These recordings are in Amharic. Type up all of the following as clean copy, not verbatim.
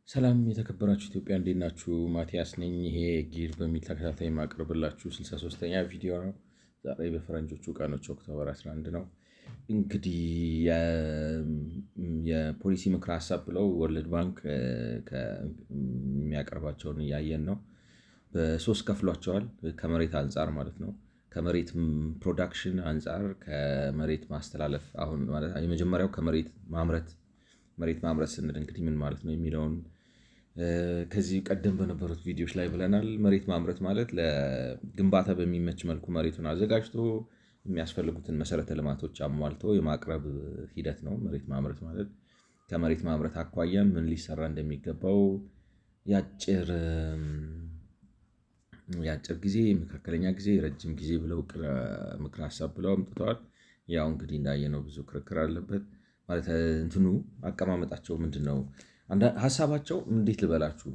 ሰላም የተከበራችሁ ኢትዮጵያ እንዴት ናችሁ? ማቲያስ ነኝ። ይሄ ጊር በሚል ተከታታይ የማቀርብላችሁ 63ኛ ቪዲዮ ነው። ዛሬ በፈረንጆቹ ቀኖች ኦክቶበር 11 ነው። እንግዲህ የፖሊሲ ምክር ሀሳብ ብለው ወርልድ ባንክ የሚያቀርባቸውን እያየን ነው። በሶስት ከፍሏቸዋል። ከመሬት አንጻር ማለት ነው። ከመሬት ፕሮዳክሽን አንጻር፣ ከመሬት ማስተላለፍ አሁን ማለት የመጀመሪያው ከመሬት ማምረት መሬት ማምረት ስንል እንግዲህ ምን ማለት ነው የሚለውን ከዚህ ቀደም በነበሩት ቪዲዮዎች ላይ ብለናል። መሬት ማምረት ማለት ለግንባታ በሚመች መልኩ መሬቱን አዘጋጅቶ የሚያስፈልጉትን መሰረተ ልማቶች አሟልቶ የማቅረብ ሂደት ነው። መሬት ማምረት ማለት ከመሬት ማምረት አኳያም ምን ሊሰራ እንደሚገባው የአጭር ጊዜ፣ መካከለኛ ጊዜ፣ ረጅም ጊዜ ብለው ምክር ሀሳብ ብለው አምጥተዋል። ያው እንግዲህ እንዳየነው ብዙ ክርክር አለበት። ማለት እንትኑ አቀማመጣቸው ምንድን ነው? ሀሳባቸው እንዴት ልበላችሁ፣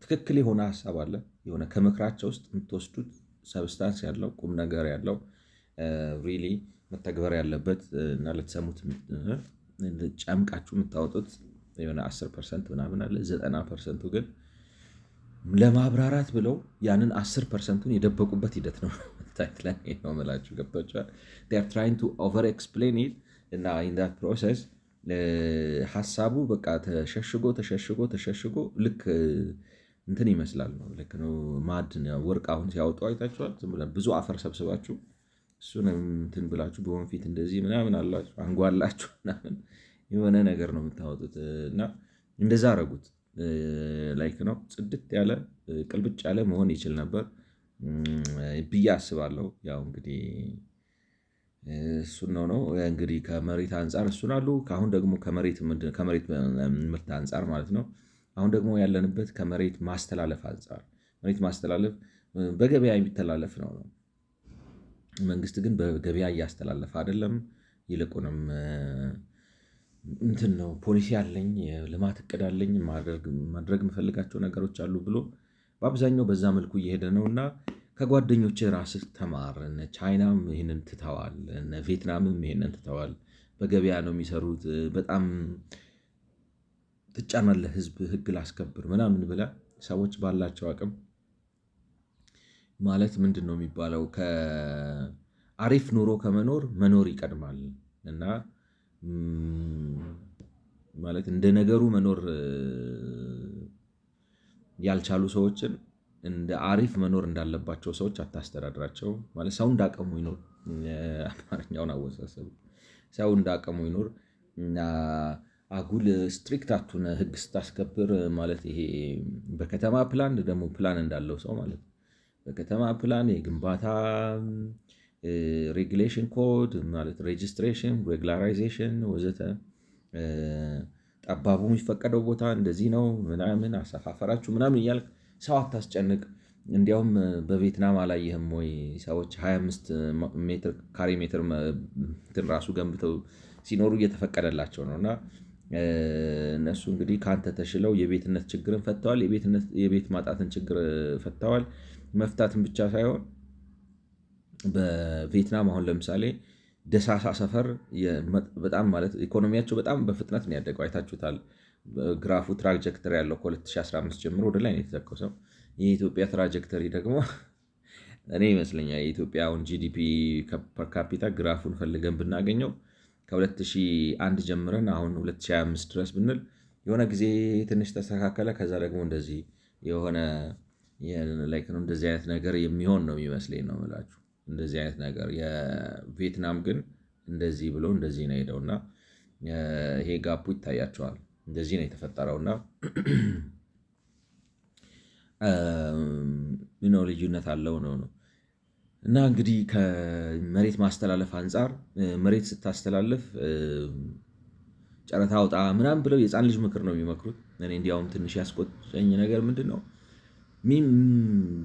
ትክክል የሆነ ሀሳብ አለ። የሆነ ከምክራቸው ውስጥ የምትወስዱት ሰብስታንስ ያለው ቁም ነገር ያለው ሪሊ መተግበር ያለበት እና ልትሰሙት ጨምቃችሁ የምታወጡት የሆነ 10% ምናምን አለ። 90%ቱ ግን ለማብራራት ብለው ያንን 10%ቱን የደበቁበት ሂደት ነው። ታይት ላይ ነው የምላችሁ። ገብቷችኋል? ትራይንግ ቱ ኦቨር ኤክስፕሌን ኢት እና ኢን ዳት ፕሮሰስ ሀሳቡ በቃ ተሸሽጎ ልክ እንትን ይመስላል ነው። ልክ ነው ማዕድን ወርቅ አሁን ሲያወጡ አይታችኋል። ዝም ብለን ብዙ አፈር ሰብስባችሁ እሱን እንትን ብላችሁ በወንፊት እንደዚህ ምናምን አላችሁ አንጓላችሁ ምናምን የሆነ ነገር ነው የምታወጡት። እና እንደዛ አረጉት። ላይክ ነው ጽድት ያለ ቅልብጭ ያለ መሆን ይችል ነበር ብዬ አስባለሁ። ያው እንግዲህ እሱን ነው እንግዲህ ከመሬት አንጻር እሱን አሉ። አሁን ደግሞ ከመሬት ምርት አንጻር ማለት ነው። አሁን ደግሞ ያለንበት ከመሬት ማስተላለፍ አንጻር፣ መሬት ማስተላለፍ በገበያ የሚተላለፍ ነው። መንግስት ግን በገበያ እያስተላለፈ አይደለም። ይልቁንም እንትን ነው ፖሊሲ አለኝ፣ የልማት እቅድ አለኝ፣ ማድረግ የምፈልጋቸው ነገሮች አሉ ብሎ በአብዛኛው በዛ መልኩ እየሄደ ነው። እና ከጓደኞች ራስህ ተማር። እነ ቻይናም ይህንን ትተዋል፣ እነ ቪየትናምም ይህንን ትተዋል። በገበያ ነው የሚሰሩት። በጣም ትጫናለህ ህዝብ፣ ህግ ላስከብር ምናምን ብለህ ሰዎች ባላቸው አቅም ማለት ምንድን ነው የሚባለው ከአሪፍ ኑሮ መኖር ይቀድማል። እና ማለት እንደ ነገሩ መኖር ያልቻሉ ሰዎችን እንደ አሪፍ መኖር እንዳለባቸው ሰዎች አታስተዳድራቸው። ማለት ሰው እንዳቀሙ ይኖር፣ አማርኛውን አወሳሰቡ። ሰው እንዳቀሙ ይኖር እና አጉል ስትሪክት አትሁን ህግ ስታስከብር። ማለት ይሄ በከተማ ፕላን ደግሞ ፕላን እንዳለው ሰው ማለት ነው። በከተማ ፕላን የግንባታ ሬጉሌሽን ኮድ ማለት ሬጅስትሬሽን፣ ሬጉላራይዜሽን ወዘተ ጠባቡ የሚፈቀደው ቦታ እንደዚህ ነው ምናምን አሰፋፈራችሁ ምናምን እያልክ ሰው አታስጨንቅ። እንዲያውም በቪየትናም አላየህም ወይ? ሰዎች 25 ካሬ ሜትር ራሱ ገንብተው ሲኖሩ እየተፈቀደላቸው ነው። እና እነሱ እንግዲህ ከአንተ ተሽለው የቤትነት ችግርን ፈተዋል። የቤት ማጣትን ችግር ፈተዋል። መፍታትን ብቻ ሳይሆን በቪየትናም አሁን ለምሳሌ ደሳሳ ሰፈር በጣም ማለት ኢኮኖሚያቸው በጣም በፍጥነት ነው ያደገው። አይታችሁታል። ግራፉ ትራጀክተሪ ያለው ከ2015 ጀምሮ ወደ ላይ ነው የተተኮሰው። የኢትዮጵያ ትራጀክተሪ ደግሞ እኔ ይመስለኛል የኢትዮጵያውን ጂዲፒ ፐር ካፒታ ግራፉን ፈልገን ብናገኘው ከ2001 ጀምረን አሁን 2025 ድረስ ብንል የሆነ ጊዜ ትንሽ ተስተካከለ። ከዛ ደግሞ እንደዚህ የሆነ እንደዚህ አይነት ነገር የሚሆን ነው የሚመስለኝ ነው የምላችሁ። እንደዚህ አይነት ነገር የቪየትናም ግን እንደዚህ ብሎ እንደዚህ ነው ሄደውና ይሄ ጋፑ ይታያቸዋል። እንደዚህ ነው የተፈጠረውና ልዩነት አለው ነው። እና እንግዲህ ከመሬት ማስተላለፍ አንጻር መሬት ስታስተላልፍ ጨረታ አውጣ ምናምን ብለው የህፃን ልጅ ምክር ነው የሚመክሩት። እኔ እንዲያውም ትንሽ ያስቆጨኝ ነገር ምንድን ነው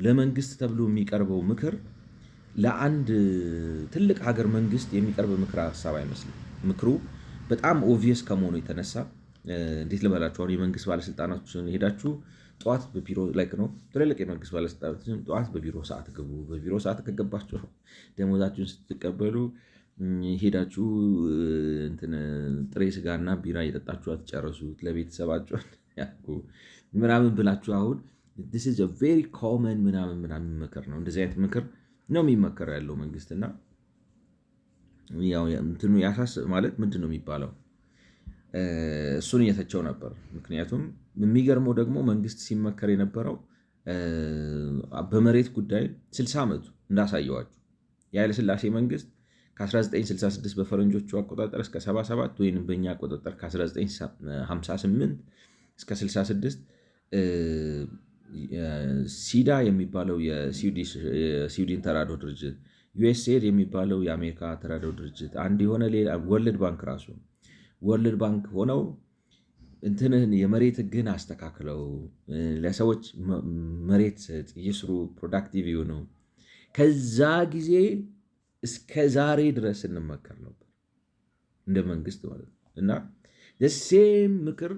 ለመንግስት ተብሎ የሚቀርበው ምክር ለአንድ ትልቅ ሀገር መንግስት የሚቀርብ ምክር ሀሳብ አይመስልም። ምክሩ በጣም ኦብቪየስ ከመሆኑ የተነሳ እንዴት ልበላችሁ፣ አሁን የመንግስት ባለስልጣናችን ሄዳችሁ ጠዋት በቢሮ ላይ ነው ትልልቅ የመንግስት ባለስልጣናችን ጠዋት በቢሮ ሰዓት ግቡ። በቢሮ ሰዓት ከገባችሁ ደሞዛችሁን ስትቀበሉ ሄዳችሁ ጥሬ ስጋና ቢራ እየጠጣችሁ አትጨርሱት። ለቤተሰባችሁ ያልኩ ምናምን ብላችሁ አሁን this is a very common ምናምን ምክር ነው። እንደዚህ አይነት ምክር ነው የሚመከረው ያለው መንግስትና ያው እንትኑ ያሳስብ ማለት ምንድን ነው የሚባለው እሱን እየተቸው ነበር። ምክንያቱም የሚገርመው ደግሞ መንግስት ሲመከር የነበረው በመሬት ጉዳይ 60 ዓመቱ እንዳሳየዋችሁ የኃይለሥላሴ መንግስት ከ1966 በፈረንጆቹ አቆጣጠር እስከ 77 ወይም በእኛ አቆጣጠር ከ1958 እስከ 66 ሲዳ የሚባለው የስዊድን ተራድኦ ድርጅት፣ ዩኤስኤድ የሚባለው የአሜሪካ ተራድኦ ድርጅት፣ አንድ የሆነ ሌላ ወርልድ ባንክ ራሱ ወርልድ ባንክ ሆነው እንትንህን የመሬት ህግን አስተካክለው ለሰዎች መሬት ይስሩ፣ ፕሮዳክቲቭ ይሁኑ። ከዛ ጊዜ እስከ ዛሬ ድረስ እንመከር ነበር እንደ መንግስት ማለት ነው። እና ሴም ምክር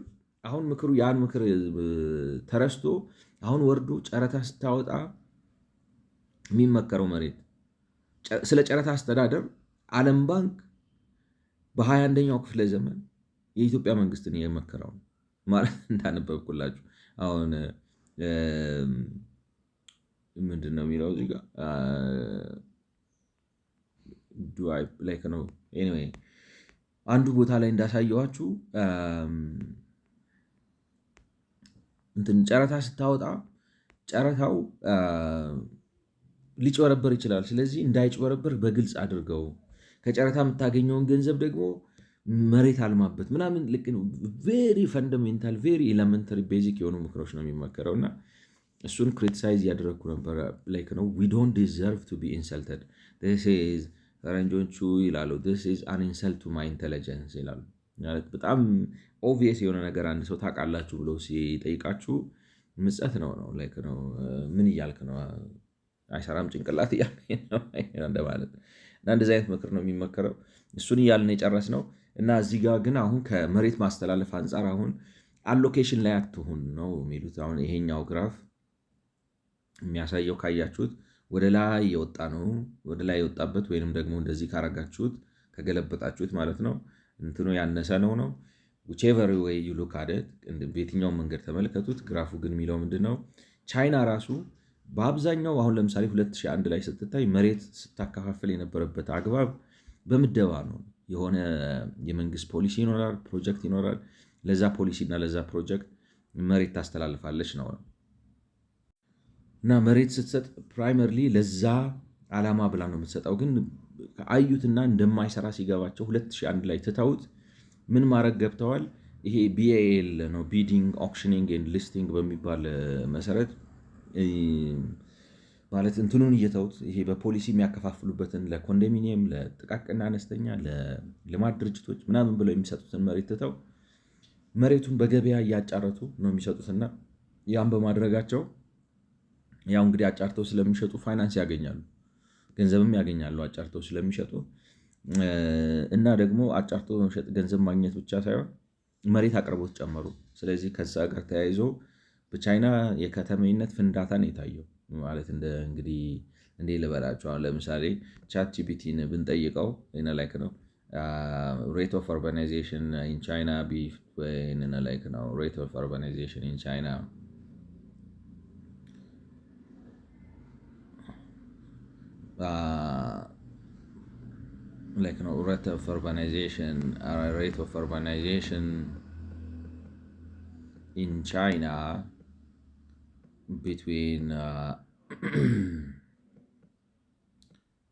አሁን ምክሩ ያን ምክር ተረስቶ አሁን ወርዶ ጨረታ ስታወጣ የሚመከረው መሬት ስለ ጨረታ አስተዳደር ዓለም ባንክ በ21ኛው ክፍለ ዘመን የኢትዮጵያ መንግስትን የመከረው ማለት እንዳነበብኩላችሁ አሁን ምንድን ነው የሚለው እዚህ ጋር ነው ኤኒዌይ አንዱ ቦታ ላይ እንዳሳየኋችሁ እንትን ጨረታ ስታወጣ ጨረታው ሊጭበረበር ይችላል። ስለዚህ እንዳይጭበረበር በግልጽ አድርገው ከጨረታ የምታገኘውን ገንዘብ ደግሞ መሬት አልማበት ምናምን ልክ ነው። ቬሪ ፈንዳሜንታል ቬሪ ኤሌመንተሪ ቤዚክ የሆኑ ምክሮች ነው የሚመከረው እና እሱን ክሪቲሳይዝ እያደረግኩ ነበረ። ላይክ ነው ዊ ዶንት ዲዘርቭ ቱ ቢ ኢንሰልተድ ፈረንጆቹ ይላሉ this is an insult to my intelligence ይላሉ። በጣም ኦብቪየስ የሆነ ነገር አንድ ሰው ታውቃላችሁ ብሎ ሲጠይቃችሁ ምጸት ነው ላይክ ነው ምን እያልክ ነው አይሰራም ጭንቅላት እያልክ ነው እንደማለት እና እንደዚህ አይነት ምክር ነው የሚመከረው። እሱን እያልን የጨረስነው እና እዚህ ጋር ግን አሁን ከመሬት ማስተላለፍ አንጻር አሁን አሎኬሽን ላይ አትሁን ነው የሚሉት። አሁን ይሄኛው ግራፍ የሚያሳየው ካያችሁት ወደ ላይ የወጣ ነው። ወደ ላይ የወጣበት ወይንም ደግሞ እንደዚህ ካረጋችሁት ከገለበጣችሁት ማለት ነው እንትኑ ያነሰ ነው። whichever way you look at it በየትኛው መንገድ ተመልከቱት። ግራፉ ግን የሚለው ምንድነው ቻይና ራሱ በአብዛኛው አሁን ለምሳሌ 2001 ላይ ስትታይ መሬት ስታከፋፍል የነበረበት አግባብ በምደባ ነው። የሆነ የመንግስት ፖሊሲ ይኖራል፣ ፕሮጀክት ይኖራል። ለዛ ፖሊሲ እና ለዛ ፕሮጀክት መሬት ታስተላልፋለች ነው እና መሬት ስትሰጥ ፕራይመርሊ ለዛ ዓላማ ብላ ነው የምትሰጠው። ግን አዩትና እንደማይሰራ ሲገባቸው 2001 ላይ ትተውት ምን ማድረግ ገብተዋል። ይሄ BAL ነው ቢዲንግ ኦክሽኒንግ ኤንድ ሊስቲንግ በሚባል መሰረት ማለት እንትኑን እየተውት ይሄ በፖሊሲ የሚያከፋፍሉበትን ለኮንዶሚኒየም፣ ለጥቃቅና አነስተኛ፣ ለልማት ድርጅቶች ምናምን ብለው የሚሰጡትን መሬት ትተው መሬቱን በገበያ እያጫረቱ ነው የሚሰጡትና ያን በማድረጋቸው ያው እንግዲህ አጫርተው ስለሚሸጡ ፋይናንስ ያገኛሉ፣ ገንዘብም ያገኛሉ አጫርተው ስለሚሸጡ እና ደግሞ አጫርተው መሸጥ ገንዘብ ማግኘት ብቻ ሳይሆን መሬት አቅርቦት ጨመሩ። ስለዚህ ከዛ ጋር ተያይዞ በቻይና የከተሜነት ፍንዳታ ነው የታየው። ማለት እንግዲህ እንዴ ልበላችሁ አሁን ለምሳሌ ቻት ጂፒቲን ብንጠይቀው ላይክ ነው ሬት ኦፍ ኦርባናይዜሽን ኢን ቻይና ላይክ ነው ሬት ኦፍ ኦርባናይዜሽን ኢን ቻይና like no rate of urbanization in China between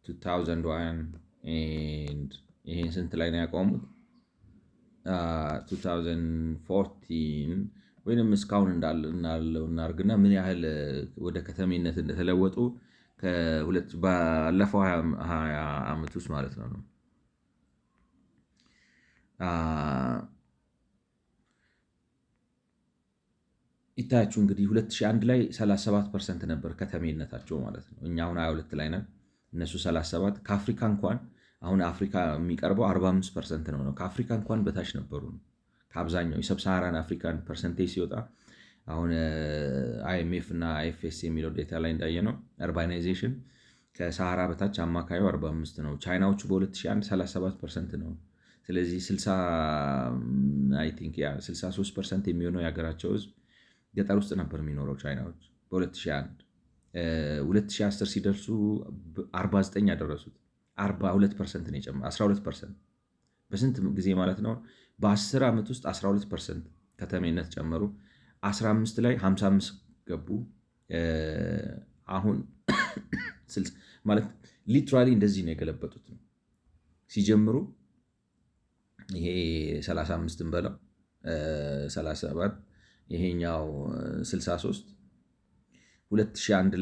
2001 and ይሄን ስንት ላይ ነው ያቆሙት 2014 ወይንም እስካሁን እንዳለው እናርግና ምን ያህል ወደ ከተሜነት እንደተለወጡ ባለፈው 20 ዓመት ውስጥ ማለት ነው። ይታያችሁ እንግዲህ 2001 ላይ 37% ነበር ከተሜነታቸው ማለት ነው። እኛ አሁን 22 ላይ ነን፣ እነሱ 37። ከአፍሪካ እንኳን አሁን አፍሪካ የሚቀርበው 45% ነው። ከአፍሪካ እንኳን በታች ነበሩ። ከአብዛኛው የሰብሳሃራን አፍሪካን ፐርሰንቴጅ ሲወጣ አሁን IMF እና IFS የሚለው ዴታ ላይ እንዳየ ነው አርባናይዜሽን ከሳሃራ በታች አማካዩ 45 ነው። ቻይናዎቹ በ2001 37% ነው። ስለዚህ 63% የሚሆነው የሀገራቸው ህዝብ ገጠር ውስጥ ነበር የሚኖረው ቻይናዎች በ2001 2010 ሲደርሱ 49 ያደረሱት 42% ነው የጨመረው 12%። በስንት ጊዜ ማለት ነው? በ10 ዓመት ውስጥ 12% ከተሜነት ጨመሩ። 15 ላይ 55 ገቡ። አሁን ማለት ሊትራሊ እንደዚህ ነው የገለበጡት ነው ሲጀምሩ። ይሄ 35ን በለው 37 ይሄኛው 63 2001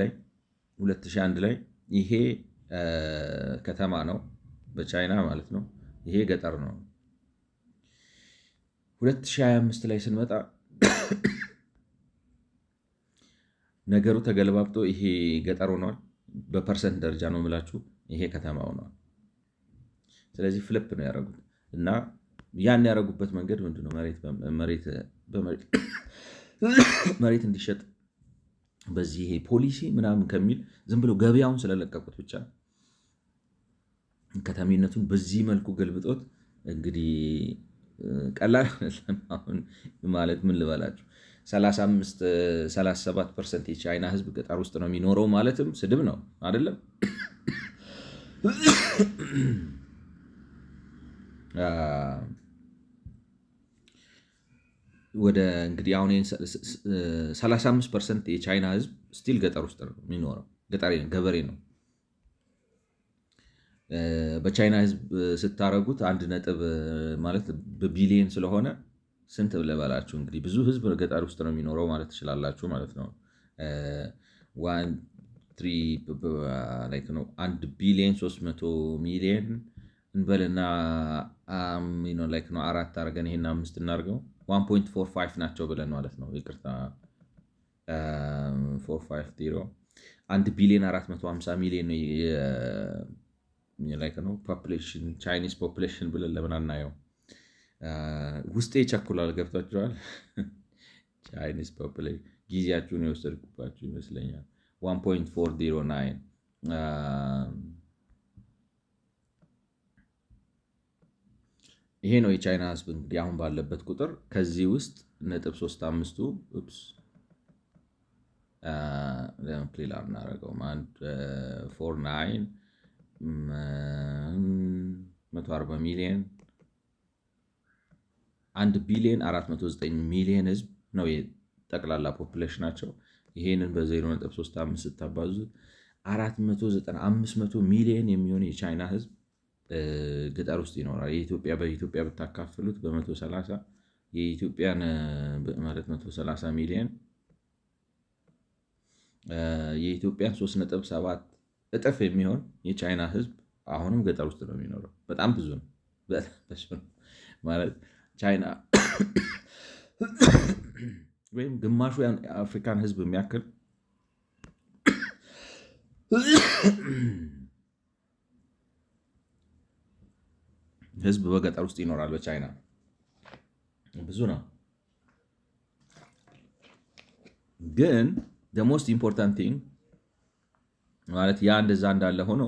ላይ ይሄ ከተማ ነው በቻይና ማለት ነው። ይሄ ገጠር ነው። 2025 ላይ ስንመጣ ነገሩ ተገለባብጦ ይሄ ገጠር ሆኗል። በፐርሰንት ደረጃ ነው የምላችሁ፣ ይሄ ከተማ ሆኗል። ስለዚህ ፍሊፕ ነው ያደረጉት እና ያን ያደረጉበት መንገድ ምንድነው? መሬት እንዲሸጥ በዚህ ይሄ ፖሊሲ ምናምን ከሚል ዝም ብሎ ገበያውን ስለለቀቁት ብቻ ከተሜነቱን በዚህ መልኩ ገልብጦት እንግዲህ ቀላል አሁን ማለት ምን ልበላችሁ 37% የቻይና ህዝብ ገጠር ውስጥ ነው የሚኖረው ማለትም ስድብ ነው አይደለም? ወደ እንግዲህ አሁን 35% የቻይና ህዝብ ስቲል ገጠር ውስጥ ነው የሚኖረው፣ ገበሬ ነው። በቻይና ህዝብ ስታረጉት 1 ማለት በቢሊየን ስለሆነ ስንት ልበላችሁ እንግዲህ ብዙ ህዝብ ገጠር ውስጥ ነው የሚኖረው ማለት ትችላላችሁ ማለት ነው። 1 ቢሊየን 300 ሚሊየን እንበልና አራት አድርገን ይሄን 5 እናድርገው 1.45 ናቸው ብለን ማለት ነው። ይቅርታ 450 1 ቢሊየን 450 ሚሊየን ነው ፖፑሌሽን ቻይኒዝ ፖፑሌሽን ብለን ለምን አናየው? ውስጤ ይቸኩላል። ገብቷችኋል? ቻይኒዝ ፖፑሌሽን ጊዜያችሁን የወሰድኩባችሁ ይመስለኛል። 1.409 ይሄ ነው የቻይና ህዝብ እንግዲህ አሁን ባለበት ቁጥር። ከዚህ ውስጥ 0.35ቱ ፕሌላ እናደርገው 49 140 ሚሊዮን 1 ቢሊዮን 409 ሚሊዮን ህዝብ ነው የጠቅላላ ፖፑሌሽናቸው። ይሄንን በ0.35 ስታባዙት 500 ሚሊዮን የሚሆን የቻይና ህዝብ ገጠር ውስጥ ይኖራል። በኢትዮጵያ ብታካፍሉት በ130 የኢትዮጵያን ማለት 130 ሚሊዮን የኢትዮጵያን 3.7 እጥፍ የሚሆን የቻይና ህዝብ አሁንም ገጠር ውስጥ ነው የሚኖረው። በጣም ብዙ ነው ማለት ቻይና ወይም ግማሹ የአፍሪካን ህዝብ የሚያክል ህዝብ በገጠር ውስጥ ይኖራል። በቻይና ብዙ ነው። ግን ሞስት ኢምፖርታንት ቲንግ ማለት ያ እንደዛ እንዳለ ሆኖ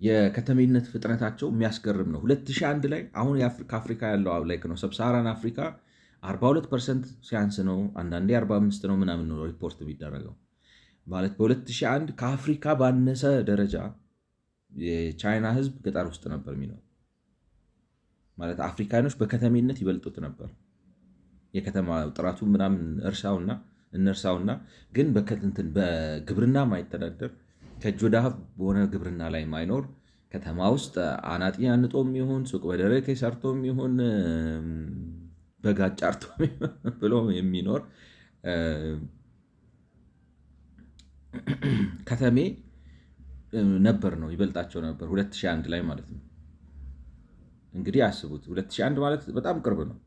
የከተሜነት ፍጥነታቸው የሚያስገርም ነው። 2001 ላይ አሁን ከአፍሪካ ያለው ላይክ ነው ሰብሳራን አፍሪካ 42% ሲያንስ ነው፣ አንዳንዴ 45 ነው ምናምን ነው ሪፖርት ቢደረገው ማለት በ2001 ከአፍሪካ ባነሰ ደረጃ የቻይና ህዝብ ገጠር ውስጥ ነበር የሚኖር ማለት አፍሪካኖች በከተሜነት ይበልጡት ነበር። የከተማ ጥራቱ ምናምን እነርሳውና ግን በግብርና ማይተዳደር ከእጅ ወደ አፍ በሆነ ግብርና ላይ ማይኖር ከተማ ውስጥ አናጢ አንጦም ይሁን ሱቅ በደረቴ ሰርቶም ይሁን በጋጫ አርቶ ብሎ የሚኖር ከተሜ ነበር ነው ይበልጣቸው ነበር 2001 ላይ ማለት ነው። እንግዲህ አስቡት 2001 ማለት በጣም ቅርብ ነው።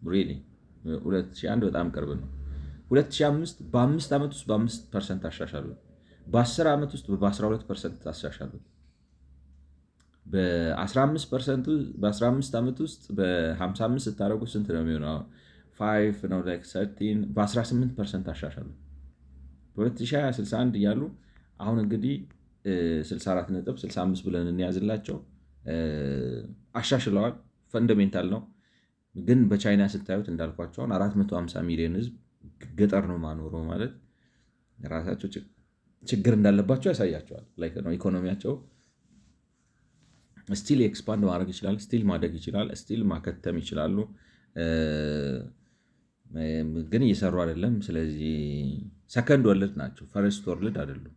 ሪሊ 2001 በጣም ቅርብ ነው። 2005 በ5 ዓመት ውስጥ በ5% አሻሻሉ። በ10 ዓመት ውስጥ በ12% አሻሻሉ። በ15 ዓመት ውስጥ በ55 ስታደረጉ ስንት ነው የሚሆነው? 5 ነው 13 በ18% አሻሻሉ። በ2020 61 እያሉ አሁን እንግዲህ 64.65 ብለን እንያዝላቸው አሻሽለዋል። ፈንዳሜንታል ነው ግን በቻይና ስታዩት እንዳልኳቸው 450 ሚሊዮን ህዝብ ገጠር ነው ማኖረው ማለት ራሳቸው ችግር እንዳለባቸው ያሳያቸዋል። ኢኮኖሚያቸው ስቲል ኤክስፓንድ ማድረግ ይችላል፣ ስቲል ማደግ ይችላል፣ ስቲል ማከተም ይችላሉ፣ ግን እየሰሩ አይደለም። ስለዚህ ሰከንድ ወርልድ ናቸው፣ ፈርስት ወርልድ አይደሉም።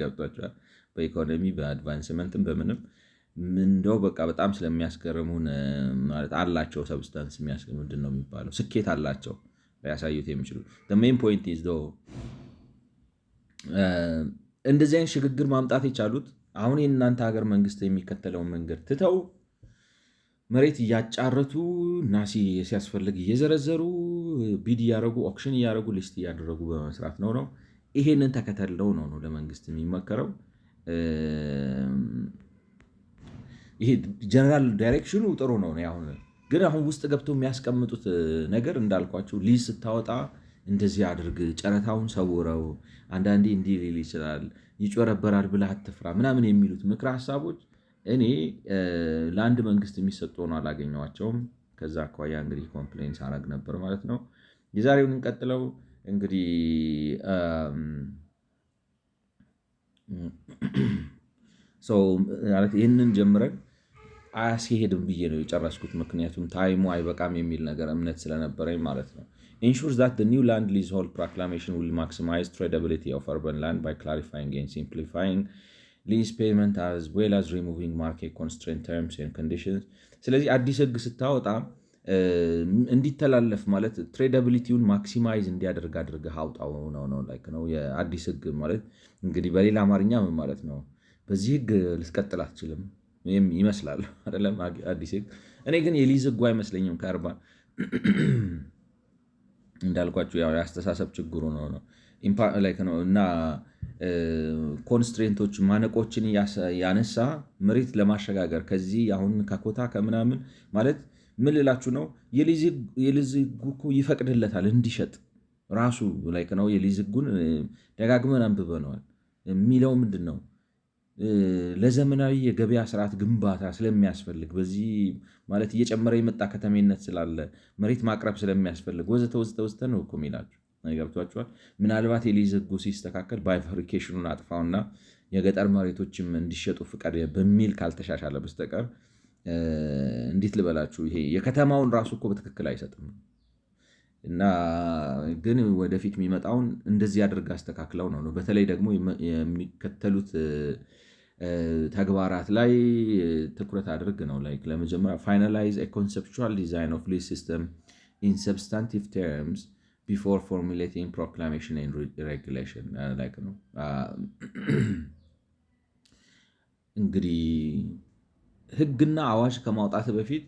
ገብቷቸዋል። በኢኮኖሚ በአድቫንስመንትም በምንም እንደው በቃ በጣም ስለሚያስገርሙን ማለት አላቸው። ሰብስታንስ ምንድን ነው የሚባለው ስኬት አላቸው ሊያሳዩት የሚችሉ ሜን ፖይንት ኢዝ እንደዚህ አይነት ሽግግር ማምጣት የቻሉት አሁን የእናንተ ሀገር መንግስት የሚከተለውን መንገድ ትተው መሬት እያጫረቱ እና ሲያስፈልግ እየዘረዘሩ ቢድ እያደረጉ ኦክሽን እያደረጉ ሊስት እያደረጉ በመስራት ነው። ይሄንን ተከተለው ነው ለመንግስት የሚመከረው። ይሄ ጀነራል ዳይሬክሽኑ ጥሩ ነው። ግን አሁን ውስጥ ገብተው የሚያስቀምጡት ነገር እንዳልኳቸው ሊዝ ስታወጣ እንደዚህ አድርግ፣ ጨረታውን ሰውረው፣ አንዳንዴ እንዲህ ሊል ይችላል፣ ይጮረበራል ብለህ አትፍራ ምናምን የሚሉት ምክረ ሀሳቦች እኔ ለአንድ መንግስት የሚሰጡ ሆኖ አላገኘኋቸውም። ከዛ አኳያ እንግዲህ ኮምፕሌንስ አረግ ነበር ማለት ነው። የዛሬውን እንቀጥለው እንግዲህ ይህንን ጀምረን አያስሄድም ብዬ ነው የጨረስኩት። ምክንያቱም ታይሙ አይበቃም የሚል ነገር እምነት ስለነበረኝ ማለት ነው። ensures that the new land leasehold proclamation will maximize tradability of urban land by clarifying and simplifying lease payment as well as removing market constraint terms and conditions። ስለዚህ አዲስ ህግ ስታወጣ እንዲተላለፍ ማለት ትሬዳቢሊቲውን ማክሲማይዝ እንዲያደርግ አድርገህ አውጣው ነው የአዲስ ህግ ማለት። እንግዲህ በሌላ አማርኛ ምን ማለት ነው? በዚህ ህግ ልትቀጥል አትችልም ይመስላል አይደለም አዲስ ህግ። እኔ ግን የሊዝ ህጉ አይመስለኝም ከአርባ እንዳልኳችሁ ያው የአስተሳሰብ ችግሩ ነው እና ኮንስትሬንቶች ማነቆችን ያነሳ መሬት ለማሸጋገር ከዚህ አሁን ከኮታ ከምናምን ማለት ምን ልላችሁ ነው? የሊዝ ህጉ እኮ ይፈቅድለታል እንዲሸጥ ራሱ ነው። የሊዝ ህጉን ደጋግመን አንብበነዋል። የሚለው ምንድን ነው? ለዘመናዊ የገበያ ስርዓት ግንባታ ስለሚያስፈልግ በዚህ ማለት እየጨመረ የመጣ ከተሜነት ስላለ መሬት ማቅረብ ስለሚያስፈልግ ወዘተ ነው እኮ የሚላችሁ። ገብቷችኋል? ምናልባት የሊዝ ህጉ ሲስተካከል ባይፈሪኬሽኑን አጥፋውና የገጠር መሬቶችም እንዲሸጡ ፍቃድ በሚል ካልተሻሻለ በስተቀር እንዴት ልበላችሁ፣ ይሄ የከተማውን ራሱ እኮ በትክክል አይሰጥም። እና ግን ወደፊት የሚመጣውን እንደዚህ አድርግ አስተካክለው ነው። በተለይ ደግሞ የሚከተሉት ተግባራት ላይ ትኩረት አድርግ ነው። ለመጀመሪያ ፋይናላይዝ ኮንሰፕቹዋል ዲዛይን ኦፍ ሊዝ ሲስተም ኢን ሰብስታንቲቭ ተርምስ ቢፎር ፎርሙሌቲንግ ፕሮክላሜሽን ኤንድ ሬጉሌሽን ነው። እንግዲህ ህግና አዋጅ ከማውጣት በፊት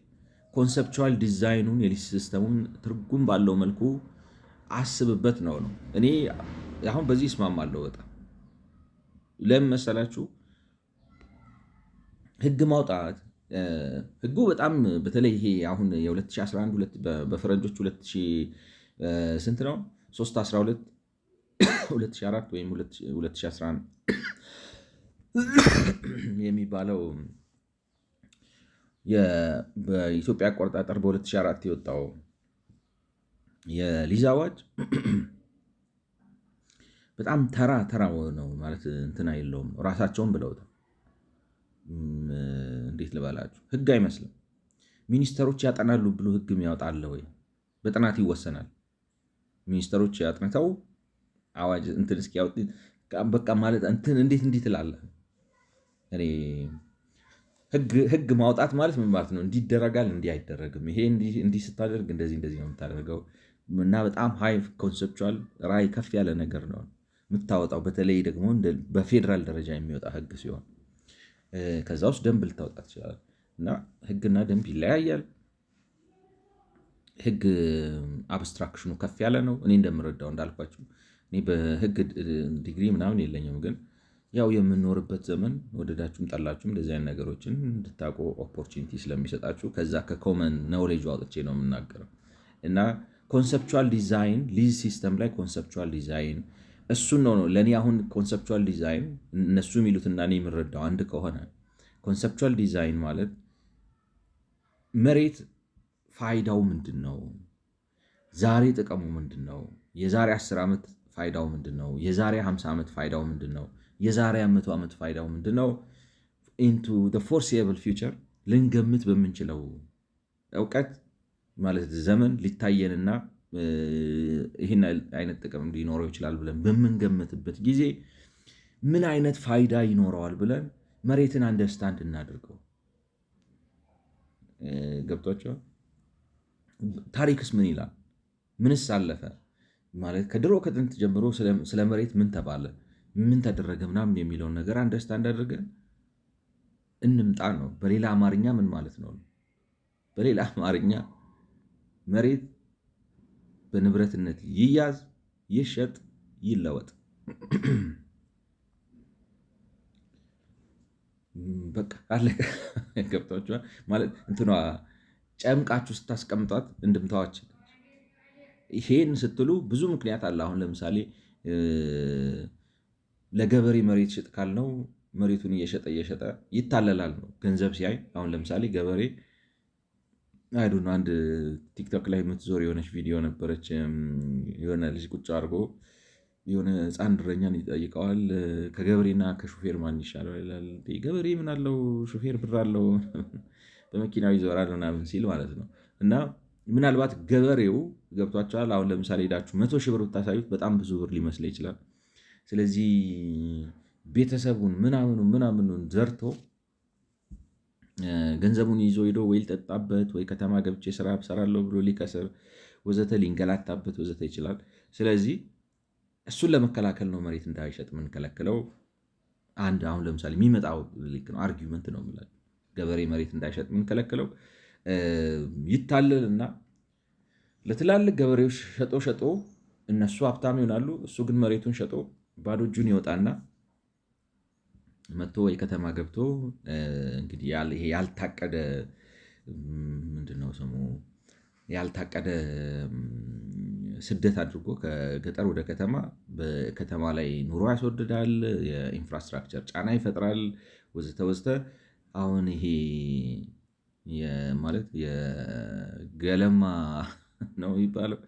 ኮንሰፕቹዋል ዲዛይኑን የሊዝ ሲስተሙን ትርጉም ባለው መልኩ አስብበት ነው። እኔ አሁን በዚህ እስማማለሁ በጣም። ለምን መሰላችሁ? ህግ ማውጣት ህጉ በጣም በተለይ ይሄ አሁን የ2011 በፈረንጆች 2000 ስንት ነው 312 2004 ወይም 2011 የሚባለው በኢትዮጵያ አቆጣጠር በ2004 የወጣው የሊዝ አዋጅ በጣም ተራ ነው ማለት እንትን አይለውም። ራሳቸውን ብለውታል። እንዴት ልበላችሁ፣ ህግ አይመስልም። ሚኒስተሮች ያጠናሉ ብሎ ህግ ያወጣል ወይ? በጥናት ይወሰናል። ሚኒስተሮች ያጥንተው አዋጅ እንትን እስኪያወጥ በቃ ማለት እንትን እንዴት ትላለህ? እኔ ህግ ማውጣት ማለት ምን ማለት ነው? እንዲደረጋል እንዲህ አይደረግም፣ ይሄ እንዲህ ስታደርግ እንደዚህ ነው የምታደርገው እና በጣም ሃይ ኮንሰፕቹዋል ራዕይ ከፍ ያለ ነገር ነው የምታወጣው። በተለይ ደግሞ በፌዴራል ደረጃ የሚወጣ ህግ ሲሆን ከዛ ውስጥ ደንብ ልታወጣ ትችላል። እና ህግና ደንብ ይለያያል። ህግ አብስትራክሽኑ ከፍ ያለ ነው። እኔ እንደምረዳው እንዳልኳችሁ እኔ በህግ ዲግሪ ምናምን የለኝም፣ ግን ያው የምንኖርበት ዘመን ወደዳችሁም ጠላችሁም እንደዚህ አይነት ነገሮችን እንድታውቁ ኦፖርቹኒቲ ስለሚሰጣችሁ ከዛ ከኮመን ኖውሌጅ አውጥቼ ነው የምናገረው። እና ኮንሰፕቹዋል ዲዛይን ሊዝ ሲስተም ላይ ኮንሰፕቹዋል ዲዛይን እሱን ነው ለእኔ አሁን ኮንሰፕቹዋል ዲዛይን እነሱ የሚሉትና እኔ የምረዳው አንድ ከሆነ ኮንሰፕቹዋል ዲዛይን ማለት መሬት ፋይዳው ምንድን ነው? ዛሬ ጥቅሙ ምንድን ነው? የዛሬ 10 ዓመት ፋይዳው ምንድን ነው? የዛሬ 50 ዓመት ፋይዳው ምንድን ነው? የዛሬ 100 ዓመት ፋይዳው ምንድን ነው? ኢንቱ ዘ ፎርሲየብል ፊውቸር ልንገምት በምንችለው እውቀት ማለት ዘመን ሊታየንና ይህን አይነት ጥቅም ሊኖረው ይችላል ብለን በምንገምትበት ጊዜ ምን አይነት ፋይዳ ይኖረዋል ብለን መሬትን አንደርስታንድ እናድርገው። ገብቷቸዋል። ታሪክስ ምን ይላል? ምንስ አለፈ? ማለት ከድሮ ከጥንት ጀምሮ ስለ መሬት ምን ተባለ፣ ምን ተደረገ ምናምን የሚለውን ነገር አንደርስታንድ አድርገን እንምጣ ነው። በሌላ አማርኛ ምን ማለት ነው? በሌላ አማርኛ መሬት በንብረትነት ይያዝ፣ ይሸጥ፣ ይለወጥ። በቃ አለቀ። ገብቷችኋል? ማለት እንትኗ ጨምቃችሁ ስታስቀምጧት እንድምታዋች ይሄን ስትሉ ብዙ ምክንያት አለ። አሁን ለምሳሌ ለገበሬ መሬት ሽጥ ካልነው መሬቱን እየሸጠ ይታለላል ነው ገንዘብ ሲያይ። አሁን ለምሳሌ ገበሬ አይዱን አንድ ቲክቶክ ላይ የምትዞር የሆነች ቪዲዮ ነበረች። የሆነ ልጅ ቁጭ አድርጎ የሆነ ሕፃን እረኛን ይጠይቀዋል። ከገበሬና ከሹፌር ማን ይሻለው ይላል። ገበሬ ምን አለው ሹፌር ብር አለው በመኪናው ይዞራል ምናምን ሲል ማለት ነው። እና ምናልባት ገበሬው ገብቷቸዋል። አሁን ለምሳሌ ሄዳችሁ 100 ሺህ ብር ብታሳዩት በጣም ብዙ ብር ሊመስል ይችላል። ስለዚህ ቤተሰቡን ምናምኑን ዘርቶ ገንዘቡን ይዞ ሄዶ ወይ ሊጠጣበት ወይ ከተማ ገብቼ ስራ እሰራለሁ ብሎ ሊከስር ወዘተ ሊንገላታበት ወዘተ ይችላል። ስለዚህ እሱን ለመከላከል ነው መሬት እንዳይሸጥ የምንከለክለው። አንድ አሁን ለምሳሌ የሚመጣው ልክ ነው አርጊመንት ነው የምላቸው። ገበሬ መሬት እንዳይሸጥ የምንከለክለው ይታለልና ለትላልቅ ገበሬዎች ሸጦ እነሱ ሀብታም ይሆናሉ። እሱ ግን መሬቱን ሸጦ ባዶ እጁን ይወጣና መጥቶ ወይ ከተማ ገብቶ እንግዲህ ይሄ ያልታቀደ ምንድነው ስሙ ያልታቀደ ስደት አድርጎ ከገጠር ወደ ከተማ በከተማ ላይ ኑሮ ያስወድዳል፣ የኢንፍራስትራክቸር ጫና ይፈጥራል ወዘተ። አሁን ይሄ ማለት የገለማ ነው የሚባለው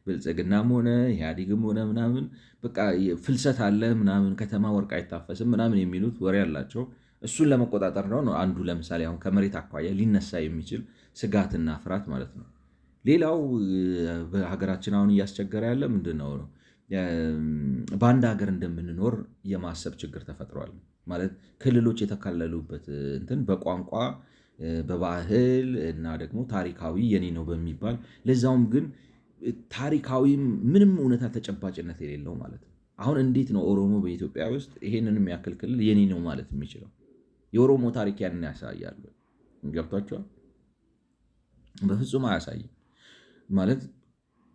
ብልጽግናም ሆነ ኢህአዴግም ሆነ ምናምን በቃ ፍልሰት አለ ምናምን ከተማ ወርቅ አይታፈስም ምናምን የሚሉት ወሬ አላቸው። እሱን ለመቆጣጠር ነው አንዱ። ለምሳሌ አሁን ከመሬት አኳያ ሊነሳ የሚችል ስጋትና ፍርሃት ማለት ነው። ሌላው በሀገራችን አሁን እያስቸገረ ያለ ምንድን ነው? በአንድ ሀገር እንደምንኖር የማሰብ ችግር ተፈጥሯል። ማለት ክልሎች የተካለሉበት እንትን በቋንቋ በባህል እና ደግሞ ታሪካዊ የኔ ነው በሚባል ለዛውም ግን ታሪካዊም ምንም እውነታ ተጨባጭነት የሌለው ማለት ነው። አሁን እንዴት ነው ኦሮሞ በኢትዮጵያ ውስጥ ይሄንን የሚያክል ክልል የኔ ነው ማለት የሚችለው? የኦሮሞ ታሪክ ያንን ያሳያል? ገብቷቸዋል? በፍጹም አያሳይም። ማለት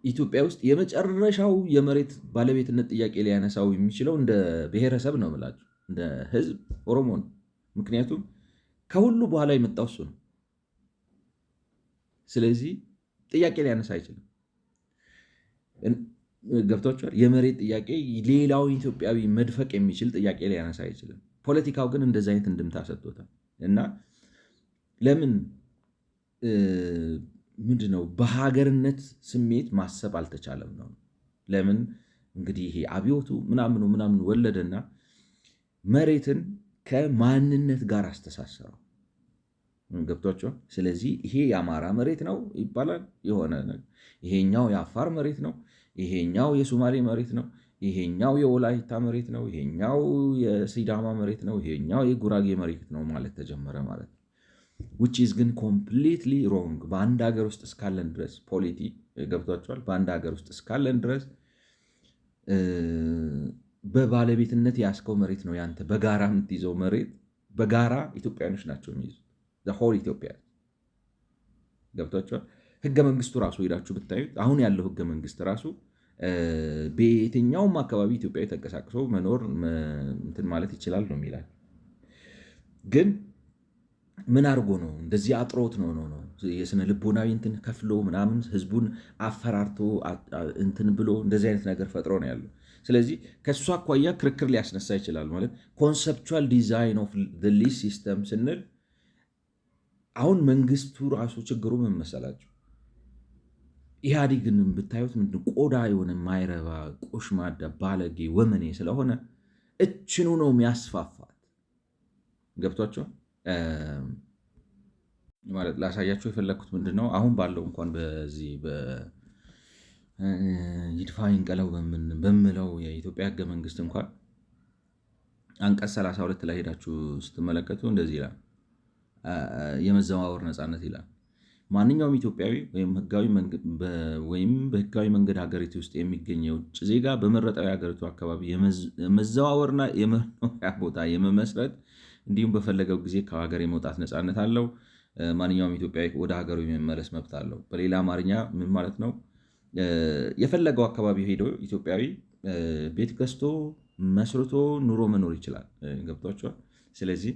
ኢትዮጵያ ውስጥ የመጨረሻው የመሬት ባለቤትነት ጥያቄ ሊያነሳው የሚችለው እንደ ብሔረሰብ ነው የምላችሁ፣ እንደ ህዝብ ኦሮሞ ነው። ምክንያቱም ከሁሉ በኋላ የመጣው እሱ ነው። ስለዚህ ጥያቄ ሊያነሳ አይችልም። ገብቷቸዋል? የመሬት ጥያቄ ሌላው ኢትዮጵያዊ መድፈቅ የሚችል ጥያቄ ሊያነሳ አይችልም። ፖለቲካው ግን እንደዚ አይነት እንድምታ ሰጥቶታል። እና ለምን ምንድነው በሀገርነት ስሜት ማሰብ አልተቻለም ነው? ለምን እንግዲህ ይሄ አብዮቱ ምናምን ወለደና መሬትን ከማንነት ጋር አስተሳሰረው። ገብቷቸዋል? ስለዚህ ይሄ የአማራ መሬት ነው ይባላል የሆነ ነገር፣ ይሄኛው የአፋር መሬት ነው፣ ይሄኛው የሶማሌ መሬት ነው፣ ይሄኛው የወላይታ መሬት ነው፣ ይሄኛው የሲዳማ መሬት ነው፣ ይሄኛው የጉራጌ መሬት ነው ማለት ተጀመረ ማለት ነው። which is ግን completely wrong። በአንድ ሀገር ውስጥ እስካለን ድረስ ገብቷቸዋል? በአንድ ሀገር ውስጥ እስካለን ድረስ በባለቤትነት ያስከው መሬት ነው ያንተ። በጋራ የምትይዘው መሬት በጋራ ኢትዮጵያኖች ናቸው የሚይዙት ሆል ኢትዮጵያ። ገብቷቸዋል? ህገ መንግስቱ ራሱ ሄዳችሁ ብታዩት አሁን ያለው ህገ መንግስት ራሱ በየትኛውም አካባቢ ኢትዮጵያዊ ተንቀሳቅሶ መኖር እንትን ማለት ይችላል ነው የሚላል። ግን ምን አድርጎ ነው እንደዚህ አጥሮት ነው የስነ ልቦናዊ እንትን ከፍሎ ምናምን ህዝቡን አፈራርቶ እንትን ብሎ እንደዚህ አይነት ነገር ፈጥሮ ነው ያለው። ስለዚህ ከእሱ አኳያ ክርክር ሊያስነሳ ይችላል። ማለት ኮንሰፕቹዋል ዲዛይን ኦፍ ሊዝ ሲስተም ስንል አሁን መንግስቱ ራሱ ችግሩ ምን መሰላችሁ? ኢህአዴግን ብታዩት ምንድን ቆዳ የሆነ ማይረባ ቆሽማዳ ባለጌ ወመኔ ስለሆነ እችኑ ነው የሚያስፋፋት። ገብቷቸው ማለት ላሳያቸው የፈለግኩት ምንድን ነው አሁን ባለው እንኳን በዚህ ይድፋ ይንቀለው በምለው የኢትዮጵያ ህገ መንግስት እንኳን አንቀጽ 32 ላይ ሄዳችሁ ስትመለከቱ እንደዚህ ይላል፣ የመዘዋወር ነፃነት ይላል። ማንኛውም ኢትዮጵያዊ ወይም በህጋዊ መንገድ ሀገሪቱ ውስጥ የሚገኝ የውጭ ዜጋ በመረጠው የሀገሪቱ አካባቢ የመዘዋወርና የመኖሪያ ቦታ የመመስረት እንዲሁም በፈለገው ጊዜ ከሀገር የመውጣት ነፃነት አለው። ማንኛውም ኢትዮጵያዊ ወደ ሀገሩ የመመለስ መብት አለው። በሌላ አማርኛ ምን ማለት ነው? የፈለገው አካባቢ ሄዶ ኢትዮጵያዊ ቤት ገዝቶ መስርቶ ኑሮ መኖር ይችላል። ገብቷቸዋል። ስለዚህ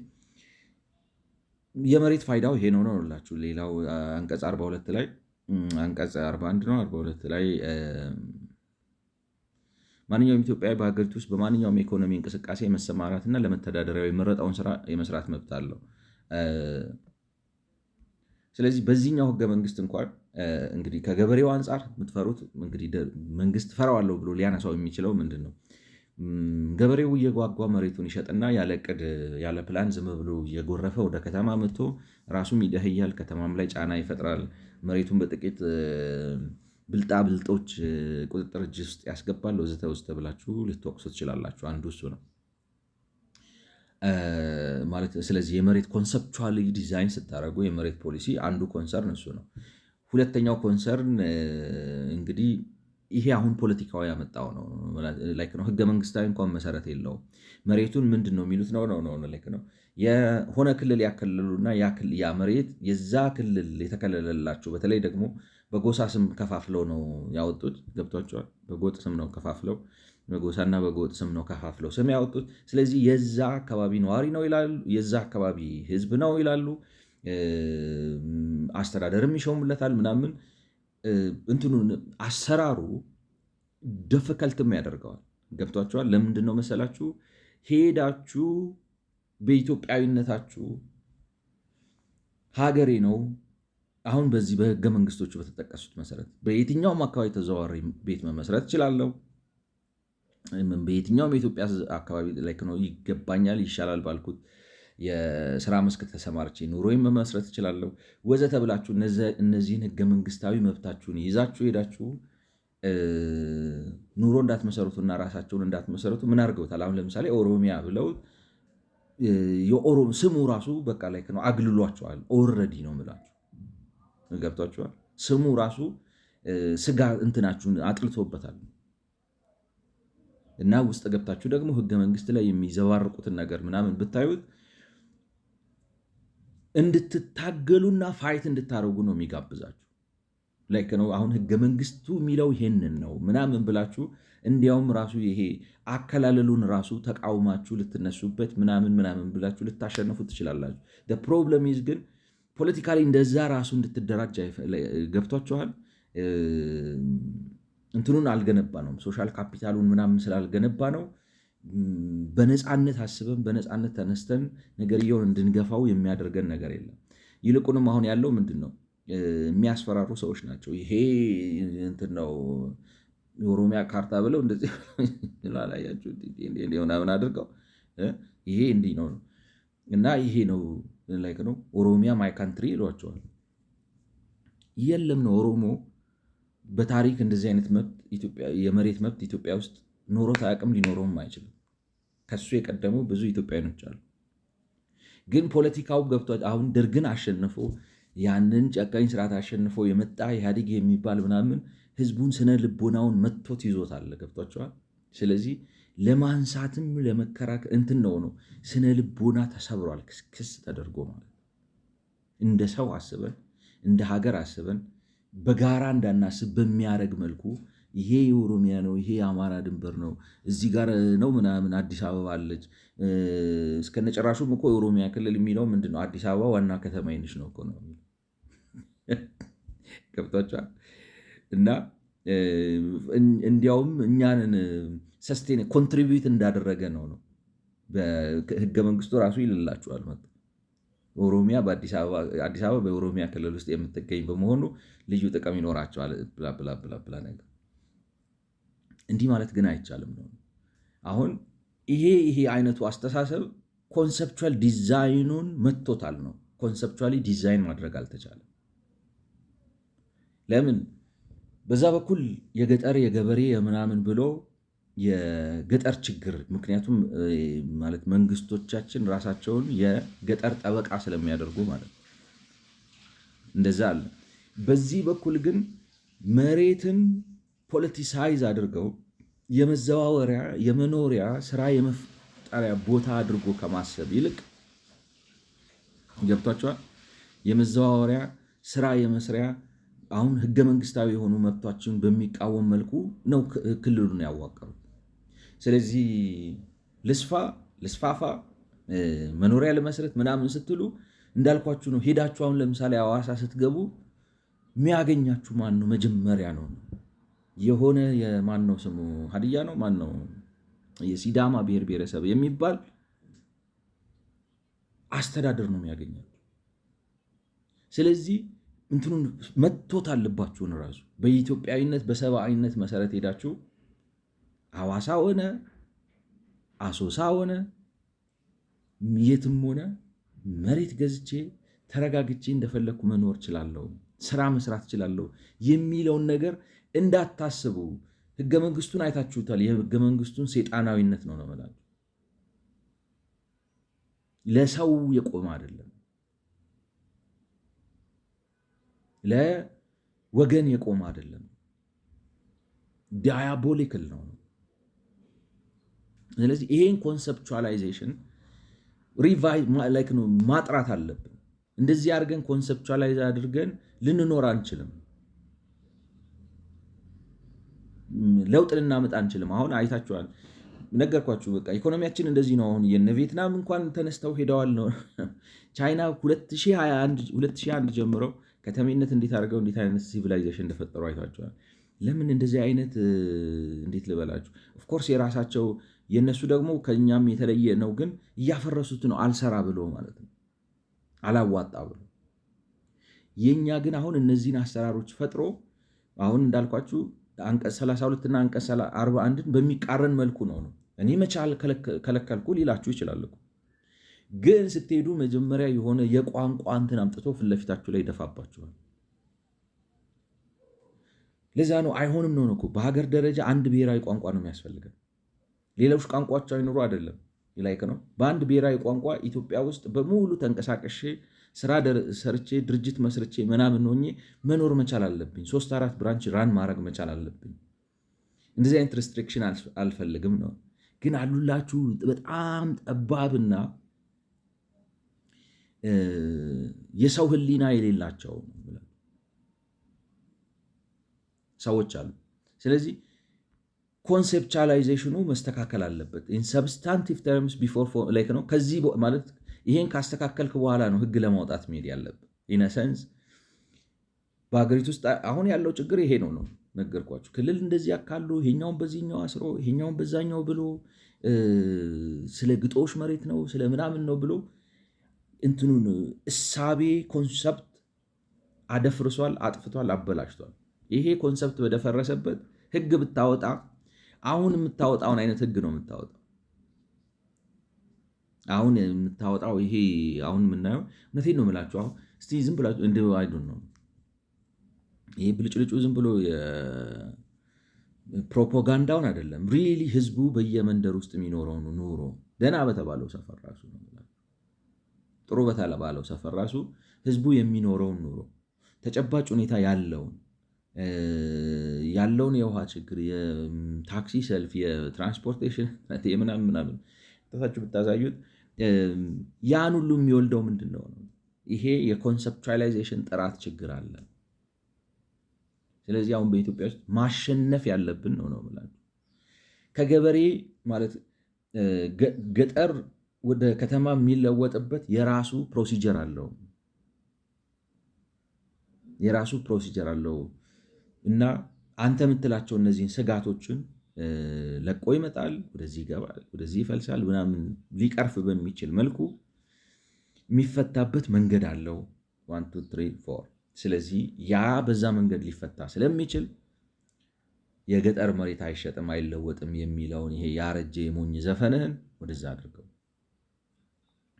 የመሬት ፋይዳው ይሄ ነው ላችሁ። ሌላው አንቀጽ 42 ላይ አንቀጽ 41 ነው 42 ላይ ማንኛውም ኢትዮጵያዊ በሀገሪቱ ውስጥ በማንኛውም የኢኮኖሚ እንቅስቃሴ የመሰማራትና ለመተዳደሪያው የመረጠውን ስራ የመስራት መብት አለው። ስለዚህ በዚህኛው ህገ መንግስት እንኳን እንግዲህ ከገበሬው አንጻር የምትፈሩት እንግዲህ መንግስት ፈራዋለሁ ብሎ ሊያነሳው የሚችለው ምንድን ነው? ገበሬው እየጓጓ መሬቱን ይሸጥና ያለ ዕቅድ ያለ ፕላን ዝም ብሎ እየጎረፈ ወደ ከተማ መጥቶ ራሱም ይደህያል፣ ከተማም ላይ ጫና ይፈጥራል። መሬቱን በጥቂት ብልጣ ብልጦች ቁጥጥር እጅ ውስጥ ያስገባል ወዘተ ወዘተ ብላችሁ ልትወቅሱ ትችላላችሁ። አንዱ እሱ ነው ማለት። ስለዚህ የመሬት ኮንሰፕቹዋል ዲዛይን ስታደርጉ የመሬት ፖሊሲ አንዱ ኮንሰርን እሱ ነው። ሁለተኛው ኮንሰርን እንግዲህ ይሄ አሁን ፖለቲካዊ ያመጣው ነው። ህገ መንግስታዊ እንኳን መሰረት የለውም። መሬቱን ምንድን ነው የሚሉት ነው የሆነ ክልል ያከልሉና ያ መሬት የዛ ክልል የተከለለላቸው በተለይ ደግሞ በጎሳ ስም ከፋፍለው ነው ያወጡት። ገብቷቸዋል። በጎጥ ስም ነው ከፋፍለው በጎሳና በጎጥ ስም ነው ከፋፍለው ስም ያወጡት። ስለዚህ የዛ አካባቢ ነዋሪ ነው ይላሉ፣ የዛ አካባቢ ህዝብ ነው ይላሉ። አስተዳደርም ይሾሙለታል ምናምን። እንትኑን አሰራሩ ደፍከልትም ያደርገዋል። ገብቷቸዋል። ለምንድን ነው መሰላችሁ? ሄዳችሁ በኢትዮጵያዊነታችሁ ሀገሬ ነው አሁን በዚህ በህገ መንግስቶቹ በተጠቀሱት መሰረት በየትኛውም አካባቢ ተዘዋዋሪ ቤት መመስረት እችላለሁ። በየትኛውም የኢትዮጵያ አካባቢ ላይ ነው ይገባኛል ይሻላል ባልኩት የስራ መስክ ተሰማርቼ ኑሮዬን መመስረት እችላለሁ ወዘተ ብላችሁ እነዚህን ህገ መንግስታዊ መብታችሁን ይዛችሁ ሄዳችሁ ኑሮ እንዳትመሰረቱና ራሳቸውን እንዳትመሰረቱ ምን አድርገውታል? አሁን ለምሳሌ ኦሮሚያ ብለው ስሙ ራሱ በቃ ላይ ነው አግልሏቸዋል። ኦልሬዲ ነው የምላችሁ። ገብቷቸዋል። ስሙ ራሱ ስጋ እንትናችሁን አጥልቶበታል። እና ውስጥ ገብታችሁ ደግሞ ህገ መንግስት ላይ የሚዘባርቁትን ነገር ምናምን ብታዩት እንድትታገሉና ፋይት እንድታደርጉ ነው የሚጋብዛችሁ። ላይክ ነው አሁን ህገ መንግስቱ የሚለው ይሄንን ነው ምናምን ብላችሁ እንዲያውም ራሱ ይሄ አከላለሉን ራሱ ተቃውማችሁ ልትነሱበት ምናምን ብላችሁ ልታሸነፉ ትችላላችሁ። ፕሮብለም ኢዝ ግን ፖለቲካሊ እንደዛ ራሱ እንድትደራጅ ገብቷችኋል። እንትኑን አልገነባ ነው ሶሻል ካፒታሉን ምናምን ስላልገነባ ነው በነፃነት አስበን በነፃነት ተነስተን ነገርየውን እንድንገፋው የሚያደርገን ነገር የለም። ይልቁንም አሁን ያለው ምንድን ነው? የሚያስፈራሩ ሰዎች ናቸው። ይሄ እንትን ነው የኦሮሚያ ካርታ ብለው እንደዚህ ላላያችሁ ምናምን አድርገው ይሄ እንዲህ ነው እና ይሄ ነው ላይክ ነው ኦሮሚያ ማይ ካንትሪ ይሏቸዋል። የለም ነው ኦሮሞ በታሪክ እንደዚህ አይነት የመሬት መብት ኢትዮጵያ ውስጥ ኖሮት አያውቅም፣ ሊኖረውም አይችልም። ከሱ የቀደሙ ብዙ ኢትዮጵያኖች አሉ። ግን ፖለቲካው ገብቷል። አሁን ደርግን አሸንፎ ያንን ጨካኝ ስርዓት አሸንፎ የመጣ ኢህአዴግ የሚባል ምናምን ህዝቡን ስነ ልቦናውን መጥቶት ይዞታል። ገብቷቸዋል። ስለዚህ ለማንሳትም ለመከራከር እንትን ነው ስነ ልቦና ተሰብሯል። ክስ ተደርጎ ማለት እንደ ሰው አስበን እንደ ሀገር አስበን በጋራ እንዳናስብ በሚያደርግ መልኩ ይሄ የኦሮሚያ ነው፣ ይሄ የአማራ ድንበር ነው፣ እዚህ ጋር ነው ምናምን አዲስ አበባ አለች። እስከነጨራሹም እኮ የኦሮሚያ ክልል የሚለው ምንድን ነው? አዲስ አበባ ዋና ከተማ ይንሽ ነው እኮ ነው። ገብቷቸዋል። እና እንዲያውም እኛንን ሰስቴን ኮንትሪቢዩት እንዳደረገ ነው በህገ መንግስቱ ራሱ ይልላችኋል። ኦሮሚያ አዲስ አበባ በኦሮሚያ ክልል ውስጥ የምትገኝ በመሆኑ ልዩ ጥቅም ይኖራቸዋል ብላ ነገር እንዲህ ማለት ግን አይቻልም ነው። አሁን ይሄ አይነቱ አስተሳሰብ ኮንሰፕቹዋል ዲዛይኑን መጥቶታል ነው። ኮንሰፕቹዋሊ ዲዛይን ማድረግ አልተቻለም። ለምን በዛ በኩል የገጠር የገበሬ የምናምን ብሎ የገጠር ችግር ምክንያቱም ማለት መንግስቶቻችን ራሳቸውን የገጠር ጠበቃ ስለሚያደርጉ ማለት ነው። እንደዛ አለ። በዚህ በኩል ግን መሬትን ፖለቲሳይዝ አድርገው የመዘዋወሪያ የመኖሪያ ስራ የመፍጠሪያ ቦታ አድርጎ ከማሰብ ይልቅ ገብቷቸዋል። የመዘዋወሪያ ስራ የመስሪያ አሁን ህገ መንግስታዊ የሆኑ መብቶችን በሚቃወም መልኩ ነው ክልሉን ያዋቀሩት። ስለዚህ ልስፋፋ መኖሪያ ለመስረት ምናምን ስትሉ እንዳልኳችሁ ነው። ሄዳችሁ አሁን ለምሳሌ ሐዋሳ ስትገቡ የሚያገኛችሁ ማን ነው? መጀመሪያ ነው የሆነ የማን ነው ስሙ ሀዲያ ነው ማን ነው የሲዳማ ብሔር ብሔረሰብ የሚባል አስተዳደር ነው የሚያገኛችሁ። ስለዚህ እንትኑን መጥቶት አለባችሁን ራሱ በኢትዮጵያዊነት በሰብአዊነት መሰረት ሄዳችሁ ሐዋሳ ሆነ አሶሳ ሆነ የትም ሆነ መሬት ገዝቼ ተረጋግቼ እንደፈለግኩ መኖር እችላለሁ፣ ስራ መስራት እችላለሁ የሚለውን ነገር እንዳታስቡ። ህገ መንግስቱን አይታችሁታል። የህገ መንግስቱን ሴጣናዊነት ነው መላችሁ። ለሰው የቆመ አይደለም፣ ለወገን የቆመ አይደለም። ዳያቦሊክል ነው። ስለዚህ ይሄን ኮንሰፕቹዋላይዜሽን ማጥራት አለብን። እንደዚህ አድርገን ኮንሰፕቹዋላይዝ አድርገን ልንኖር አንችልም። ለውጥ ልናመጣ አንችልም። አሁን አይታችኋል፣ ነገርኳችሁ። በቃ ኢኮኖሚያችን እንደዚህ ነው። አሁን የነ ቪየትናም እንኳን ተነስተው ሄደዋል ነው። ቻይና 2021 ጀምረው ከተሜነት እንዴት አድርገው እንዴት አይነት ሲቪላይዜሽን እንደፈጠሩ አይታችኋል። ለምን እንደዚህ አይነት እንዴት ልበላችሁ፣ ኦፍኮርስ የራሳቸው የነሱ ደግሞ ከኛም የተለየ ነው፣ ግን እያፈረሱት ነው። አልሰራ ብሎ ማለት ነው፣ አላዋጣ ብሎ። የኛ ግን አሁን እነዚህን አሰራሮች ፈጥሮ አሁን እንዳልኳችሁ አንቀጽ 32 እና አንቀጽ 41ን በሚቃረን መልኩ ነው። እኔ መቻል ከለከልኩ ሊላችሁ ይችላል እኮ፣ ግን ስትሄዱ መጀመሪያ የሆነ የቋንቋ እንትን አምጥቶ ፊት ለፊታችሁ ላይ ይደፋባችኋል። ለዛ ነው አይሆንም ነው እኮ። በሀገር ደረጃ አንድ ብሔራዊ ቋንቋ ነው የሚያስፈልገን። ሌሎች ቋንቋዎች አይኖሩ አይደለም ላይክ ነው። በአንድ ብሔራዊ ቋንቋ ኢትዮጵያ ውስጥ በሙሉ ተንቀሳቀሼ ስራ ሰርቼ ድርጅት መስርቼ ምናምን ሆኜ መኖር መቻል አለብኝ። 3-4 ብራንች ራን ማድረግ መቻል አለብኝ። እንደዚህ አይነት ሬስትሪክሽን አልፈልግም ነው። ግን አሉላችሁ በጣም ጠባብና የሰው ህሊና የሌላቸው ሰዎች አሉ። ስለዚህ ኮንሴፕቹዋላይዜሽኑ መስተካከል አለበት። ኢን ሰብስታንቲቭ ተርምስ ቢፎር ላይክ ነው። ከዚህ ማለት ይሄን ካስተካከልክ በኋላ ነው ህግ ለማውጣት መሄድ ያለብን። ኢን ሰንስ በሀገሪቱ ውስጥ አሁን ያለው ችግር ይሄ ነው ነገርኳችሁ። ክልል እንደዚህ ያካሉ፣ ይሄኛውን በዚህኛው አስሮ ይሄኛውን በዛኛው ብሎ ስለ ግጦሽ መሬት ነው ስለ ምናምን ነው ብሎ እንትኑን እሳቤ ኮንሰፕት አደፍርሷል፣ አጥፍቷል፣ አበላሽቷል። ይሄ ኮንሰፕት በደፈረሰበት ህግ ብታወጣ አሁን የምታወጣውን አይነት ህግ ነው የምታወጣው። አሁን የምታወጣው ይሄ አሁን የምናየው እውነቴን ነው የምላችሁ። አሁን እስቲ ዝም ብላችሁ እንደ አይዱን ነው ይሄ ብልጭልጩ ዝም ብሎ ፕሮፓጋንዳውን አይደለም። ሪሊ ህዝቡ በየመንደር ውስጥ የሚኖረው ኑሮ ደህና በተባለው ሰፈር ራሱ ነው ጥሩ በተባለው ሰፈር ራሱ ህዝቡ የሚኖረውን ኑሮ ተጨባጭ ሁኔታ ያለውን የውሃ ችግር፣ የታክሲ ሰልፍ፣ የትራንስፖርቴሽን ምናምን ታችሁ ብታሳዩት ያን ሁሉ የሚወልደው ምንድን ነው? ይሄ የኮንሰፕቹዋላይዜሽን ጥራት ችግር አለ። ስለዚህ አሁን በኢትዮጵያ ውስጥ ማሸነፍ ያለብን ነው የምላችሁ። ከገበሬ ማለት ገጠር ወደ ከተማ የሚለወጥበት የራሱ ፕሮሲጀር አለው እና አንተ የምትላቸው እነዚህን ስጋቶችን ለቆ ይመጣል፣ ወደዚህ ይገባል፣ ወደዚህ ይፈልሳል ምናምን ሊቀርፍ በሚችል መልኩ የሚፈታበት መንገድ አለው 1 2 3 4 ስለዚህ ያ በዛ መንገድ ሊፈታ ስለሚችል የገጠር መሬት አይሸጥም አይለወጥም የሚለውን ይሄ ያረጀ የሞኝ ዘፈንህን ወደዛ አድርገው።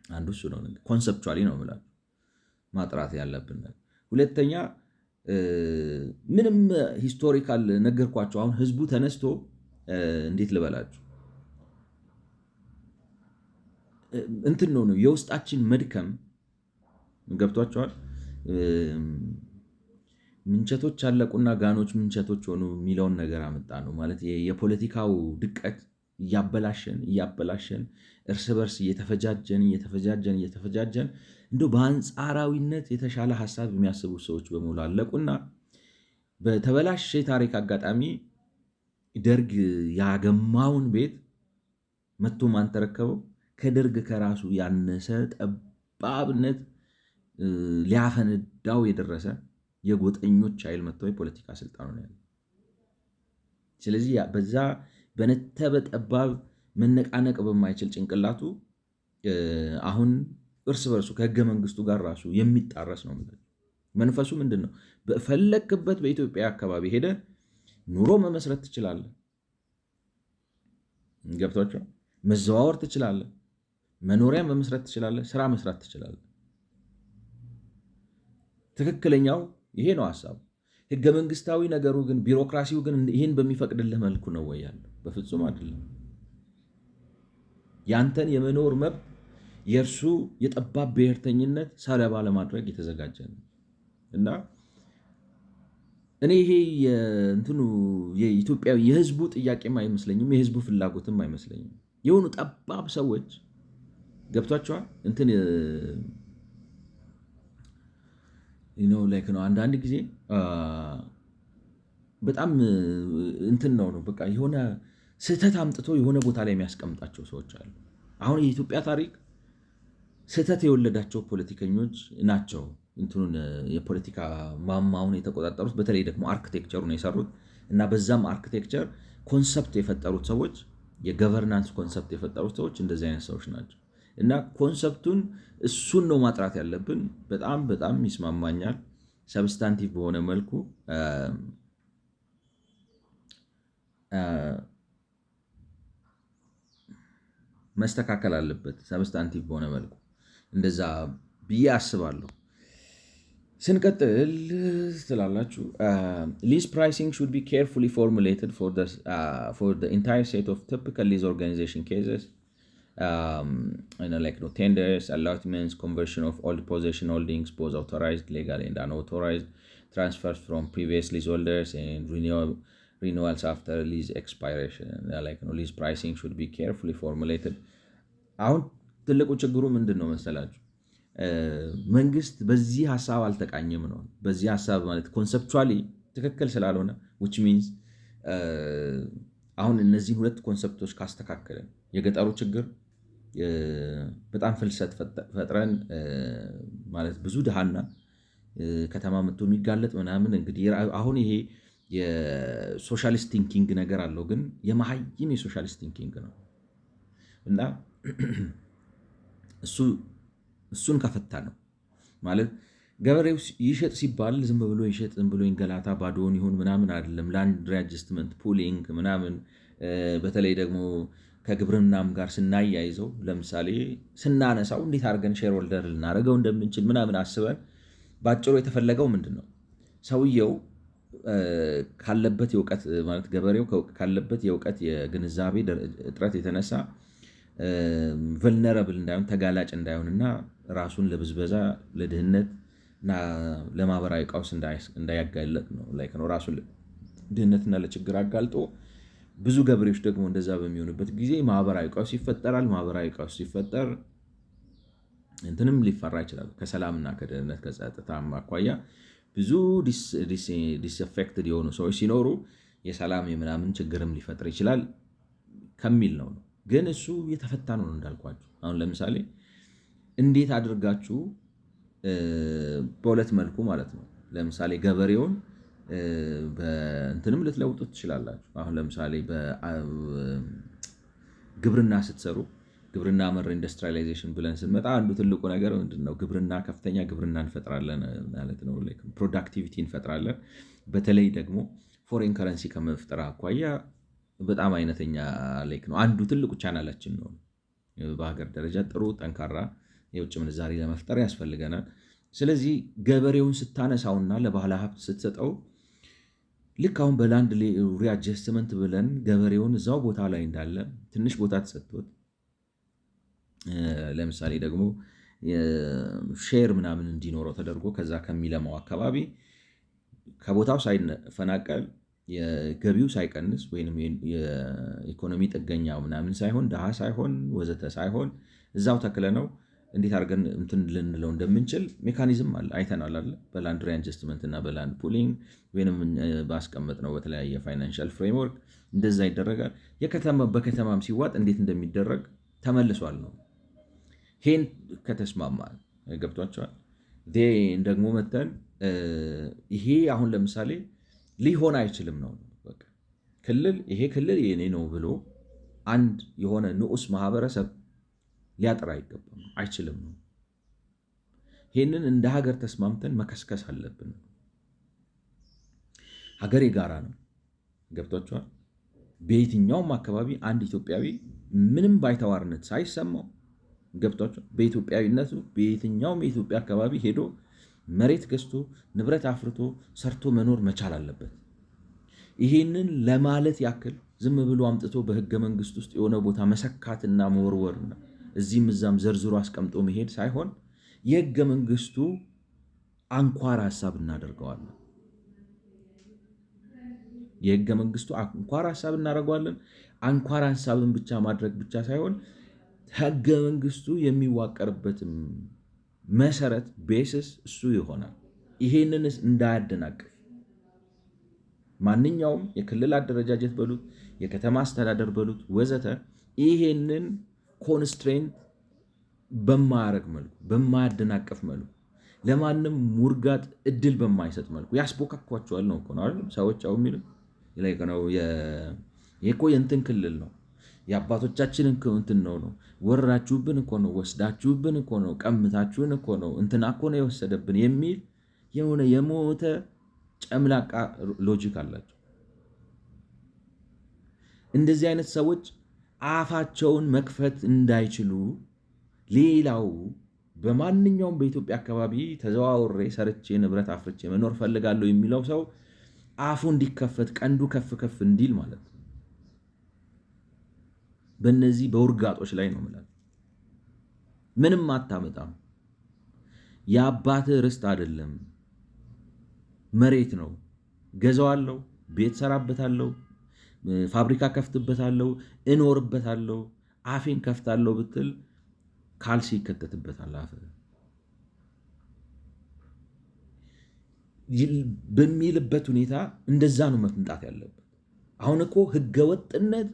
አንዱ እሱ ነው ኮንሰፕቹዋሊ ነው ማለት ማጥራት ያለብን። ሁለተኛ ምንም ሂስቶሪካል ነገርኳቸው። አሁን ህዝቡ ተነስቶ እንዴት ልበላችሁ እንትን ነው የውስጣችን መድከም ገብቷቸዋል። ምንቸቶች አለቁና ጋኖች ምንቸቶች ሆኑ የሚለውን ነገር አመጣ ነው ማለት የፖለቲካው ድቀት እያበላሸን እርስ በርስ እየተፈጃጀን እንደው በአንጻራዊነት የተሻለ ሀሳብ የሚያስቡ ሰዎች በሙሉ አለቁና በተበላሸ ታሪክ አጋጣሚ ደርግ ያገማውን ቤት መጥቶ ማን ተረከበው? ከደርግ ከራሱ ያነሰ ጠባብነት ሊያፈነዳው የደረሰ የጎጠኞች ኃይል መጥቶ የፖለቲካ ስልጣኑ ነው ያለው። ስለዚህ በዛ በነተበ ጠባብ መነቃነቅ በማይችል ጭንቅላቱ አሁን እርስ በርሱ ከህገ መንግስቱ ጋር ራሱ የሚጣረስ ነው። መንፈሱ ምንድን ነው? በፈለክበት በኢትዮጵያ አካባቢ ሄደ ኑሮ መመስረት ትችላለህ። ገብቷቸው መዘዋወር ትችላለህ። መኖሪያ መመስረት ትችላለህ። ስራ መስራት ትችላለህ። ትክክለኛው ይሄ ነው ሀሳቡ። ህገ መንግስታዊ ነገሩ ግን ቢሮክራሲው ግን ይህን በሚፈቅድልህ መልኩ ነው ወይ ያለው? በፍጹም አይደለም። ያንተን የመኖር መብት የእርሱ የጠባብ ብሔርተኝነት ሰለባ ለማድረግ የተዘጋጀ ነው እና እኔ ይሄ የእንትኑ የኢትዮጵያዊ የህዝቡ ጥያቄም አይመስለኝም፣ የህዝቡ ፍላጎትም አይመስለኝም። የሆኑ ጠባብ ሰዎች ገብቷቸዋል እንትን ላይክ ነው። አንዳንድ ጊዜ በጣም እንትን ነው በቃ የሆነ ስህተት አምጥቶ የሆነ ቦታ ላይ የሚያስቀምጣቸው ሰዎች አሉ። አሁን የኢትዮጵያ ታሪክ ስህተት የወለዳቸው ፖለቲከኞች ናቸው እንትኑን የፖለቲካ ማማውን የተቆጣጠሩት፣ በተለይ ደግሞ አርክቴክቸሩን የሰሩት እና በዛም አርክቴክቸር ኮንሰፕት የፈጠሩት ሰዎች፣ የገቨርናንስ ኮንሰፕት የፈጠሩት ሰዎች እንደዚህ አይነት ሰዎች ናቸው እና ኮንሰፕቱን እሱን ነው ማጥራት ያለብን። በጣም በጣም ይስማማኛል። ሰብስታንቲቭ በሆነ መልኩ መስተካከል አለበት። ሰብስታንቲቭ በሆነ መልኩ እንደዛ ብዬ አስባለሁ። ስንቀጥል ትላላችሁ ሊዝ ፕራይሲንግ should be carefully formulated for the entire set of typical lease organization cases, like tenders, allotments, conversion of old possession holdings, both authorized, legal and unauthorized, transfers from previous leaseholders, and renewals after lease expiration. Lease pricing should be carefully formulated. አሁን ትልቁ ችግሩ ምንድን ነው መሰላችሁ? መንግስት በዚህ ሀሳብ አልተቃኘም ነው። በዚህ ሀሳብ ማለት ኮንሰፕቹዋሊ ትክክል ስላልሆነ which means አሁን እነዚህን ሁለት ኮንሰፕቶች ካስተካከለን የገጠሩ ችግር በጣም ፍልሰት ፈጥረን ማለት ብዙ ድሃና ከተማ መጥቶ የሚጋለጥ ምናምን እንግዲህ አሁን ይሄ የሶሻሊስት ቲንኪንግ ነገር አለው፣ ግን የመሀይም የሶሻሊስት ቲንኪንግ ነው እና እሱን ከፈታ ነው ማለት ገበሬው ይሸጥ ሲባል ዝም ብሎ ይሸጥ ዝም ብሎ ይንገላታ ባዶውን ይሁን ምናምን አይደለም። ላንድ ሪአጅስትመንት ፑሊንግ ምናምን በተለይ ደግሞ ከግብርናም ጋር ስናያይዘው ለምሳሌ ስናነሳው እንዴት አድርገን ሼር ሆልደር ልናደርገው እንደምንችል ምናምን አስበን ባጭሩ የተፈለገው ምንድን ነው? ሰውየው ካለበት የእውቀት ማለት ገበሬው ካለበት የእውቀት የግንዛቤ እጥረት የተነሳ ቨልነረብል እንዳይሆን ተጋላጭ እንዳይሆንና ራሱን ለብዝበዛ ለድህነት እና ለማህበራዊ ቀውስ እንዳያጋለጥ ነው። ራሱን ድህነትና ለችግር አጋልጦ ብዙ ገበሬዎች ደግሞ እንደዛ በሚሆኑበት ጊዜ ማህበራዊ ቀውስ ይፈጠራል። ማህበራዊ ቀውስ ሲፈጠር እንትንም ሊፈራ ይችላል። ከሰላምና ከደህንነት ከጸጥታ አኳያ ብዙ ዲስአፌክትድ የሆኑ ሰዎች ሲኖሩ የሰላም የምናምን ችግርም ሊፈጥር ይችላል ከሚል ነው። ግን እሱ የተፈታ ነው እንዳልኳችሁ። አሁን ለምሳሌ እንዴት አድርጋችሁ በሁለት መልኩ ማለት ነው። ለምሳሌ ገበሬውን በእንትንም ልትለውጡት ትችላላችሁ። አሁን ለምሳሌ በግብርና ስትሰሩ ግብርና መር ኢንዱስትሪያላይዜሽን ብለን ስንመጣ አንዱ ትልቁ ነገር ምንድን ነው? ግብርና ከፍተኛ ግብርና እንፈጥራለን ማለት ነው። ፕሮዳክቲቪቲ እንፈጥራለን። በተለይ ደግሞ ፎሬን ከረንሲ ከመፍጠር አኳያ በጣም አይነተኛ ነው። አንዱ ትልቁ ቻናላችን ነው። በሀገር ደረጃ ጥሩ ጠንካራ የውጭ ምንዛሪ ለመፍጠር ያስፈልገናል። ስለዚህ ገበሬውን ስታነሳውና ለባለ ሀብት ስትሰጠው ልክ አሁን በላንድ ሪአጀስትመንት ብለን ገበሬውን እዛው ቦታ ላይ እንዳለ ትንሽ ቦታ ተሰጥቶት ለምሳሌ ደግሞ ሼር ምናምን እንዲኖረው ተደርጎ ከዛ ከሚለማው አካባቢ ከቦታው ሳይፈናቀል የገቢው ሳይቀንስ ወይም የኢኮኖሚ ጥገኛ ምናምን ሳይሆን ድሃ ሳይሆን ወዘተ ሳይሆን እዛው ተክለ ነው እንዴት አድርገን እንትን ልንለው እንደምንችል ሜካኒዝም አለ፣ አይተናል አለ በላንድ ሪአጀስትመንት እና በላንድ ፑሊንግ ወይም ባስቀመጥ ነው በተለያየ ፋይናንሻል ፍሬምወርክ እንደዛ ይደረጋል። በከተማም ሲዋጥ እንዴት እንደሚደረግ ተመልሷል ነው። ይሄን ከተስማማ ገብቷቸዋል። ደግሞ መተን ይሄ አሁን ለምሳሌ ሊሆን አይችልም ነው በቃ ክልል ይሄ ክልል የኔ ነው ብሎ አንድ የሆነ ንዑስ ማህበረሰብ ሊያጥር አይገባም፣ አይችልም ነው። ይህንን እንደ ሀገር ተስማምተን መከስከስ አለብን። ሀገር የጋራ ነው። ገብቷቸዋል። በየትኛውም አካባቢ አንድ ኢትዮጵያዊ ምንም ባይተዋርነት ሳይሰማው ገብቷቸው በኢትዮጵያዊነቱ በየትኛውም የኢትዮጵያ አካባቢ ሄዶ መሬት ገዝቶ ንብረት አፍርቶ ሰርቶ መኖር መቻል አለበት። ይህንን ለማለት ያክል ዝም ብሎ አምጥቶ በህገ መንግስት ውስጥ የሆነ ቦታ መሰካትና መወርወርና እዚህም እዛም ዘርዝሮ አስቀምጦ መሄድ ሳይሆን የህገ መንግስቱ አንኳር ሀሳብ እናደርገዋለን። የህገ መንግስቱ አንኳር ሀሳብ እናደርገዋለን። አንኳር ሀሳብን ብቻ ማድረግ ብቻ ሳይሆን ህገ መንግስቱ የሚዋቀርበትም መሰረት ቤስስ እሱ ይሆናል። ይሄንንስ እንዳያደናቅፍ ማንኛውም የክልል አደረጃጀት በሉት የከተማ አስተዳደር በሉት ወዘተ ይሄንን ኮንስትሬንት በማያረግ መልኩ በማያደናቅፍ መልኩ ለማንም ሙርጋጥ እድል በማይሰጥ መልኩ ያስቦካኳቸዋል ነው እኮ አይደል? ሰዎች አሁን የሚሉ ነው የኮ የእንትን ክልል ነው የአባቶቻችንን እንትን ነው ወራችሁብን እኮ ነው ወስዳችሁብን እኮ ነው ቀምታችሁን እኮ ነው እንትና እኮ ነው የወሰደብን የሚል የሆነ የሞተ ጨምላቃ ሎጂክ አላቸው። እንደዚህ አይነት ሰዎች አፋቸውን መክፈት እንዳይችሉ ሌላው በማንኛውም በኢትዮጵያ አካባቢ ተዘዋውሬ ሰርቼ ንብረት አፍርቼ መኖር ፈልጋለሁ የሚለው ሰው አፉ እንዲከፈት ቀንዱ ከፍ ከፍ እንዲል ማለት ነው። በእነዚህ በውርጋጦች ላይ ነው ማለት ምንም አታመጣም። የአባትህ ርስት አይደለም፣ መሬት ነው። ገዛዋለሁ፣ ቤት ሰራበታለሁ፣ ፋብሪካ ከፍትበታለሁ፣ እኖርበታለሁ፣ አፌን ከፍታለሁ ብትል ካልሲ ይከተትበታል አፍ በሚልበት ሁኔታ እንደዛ ነው መምጣት ያለበት። አሁን እኮ ህገወጥነት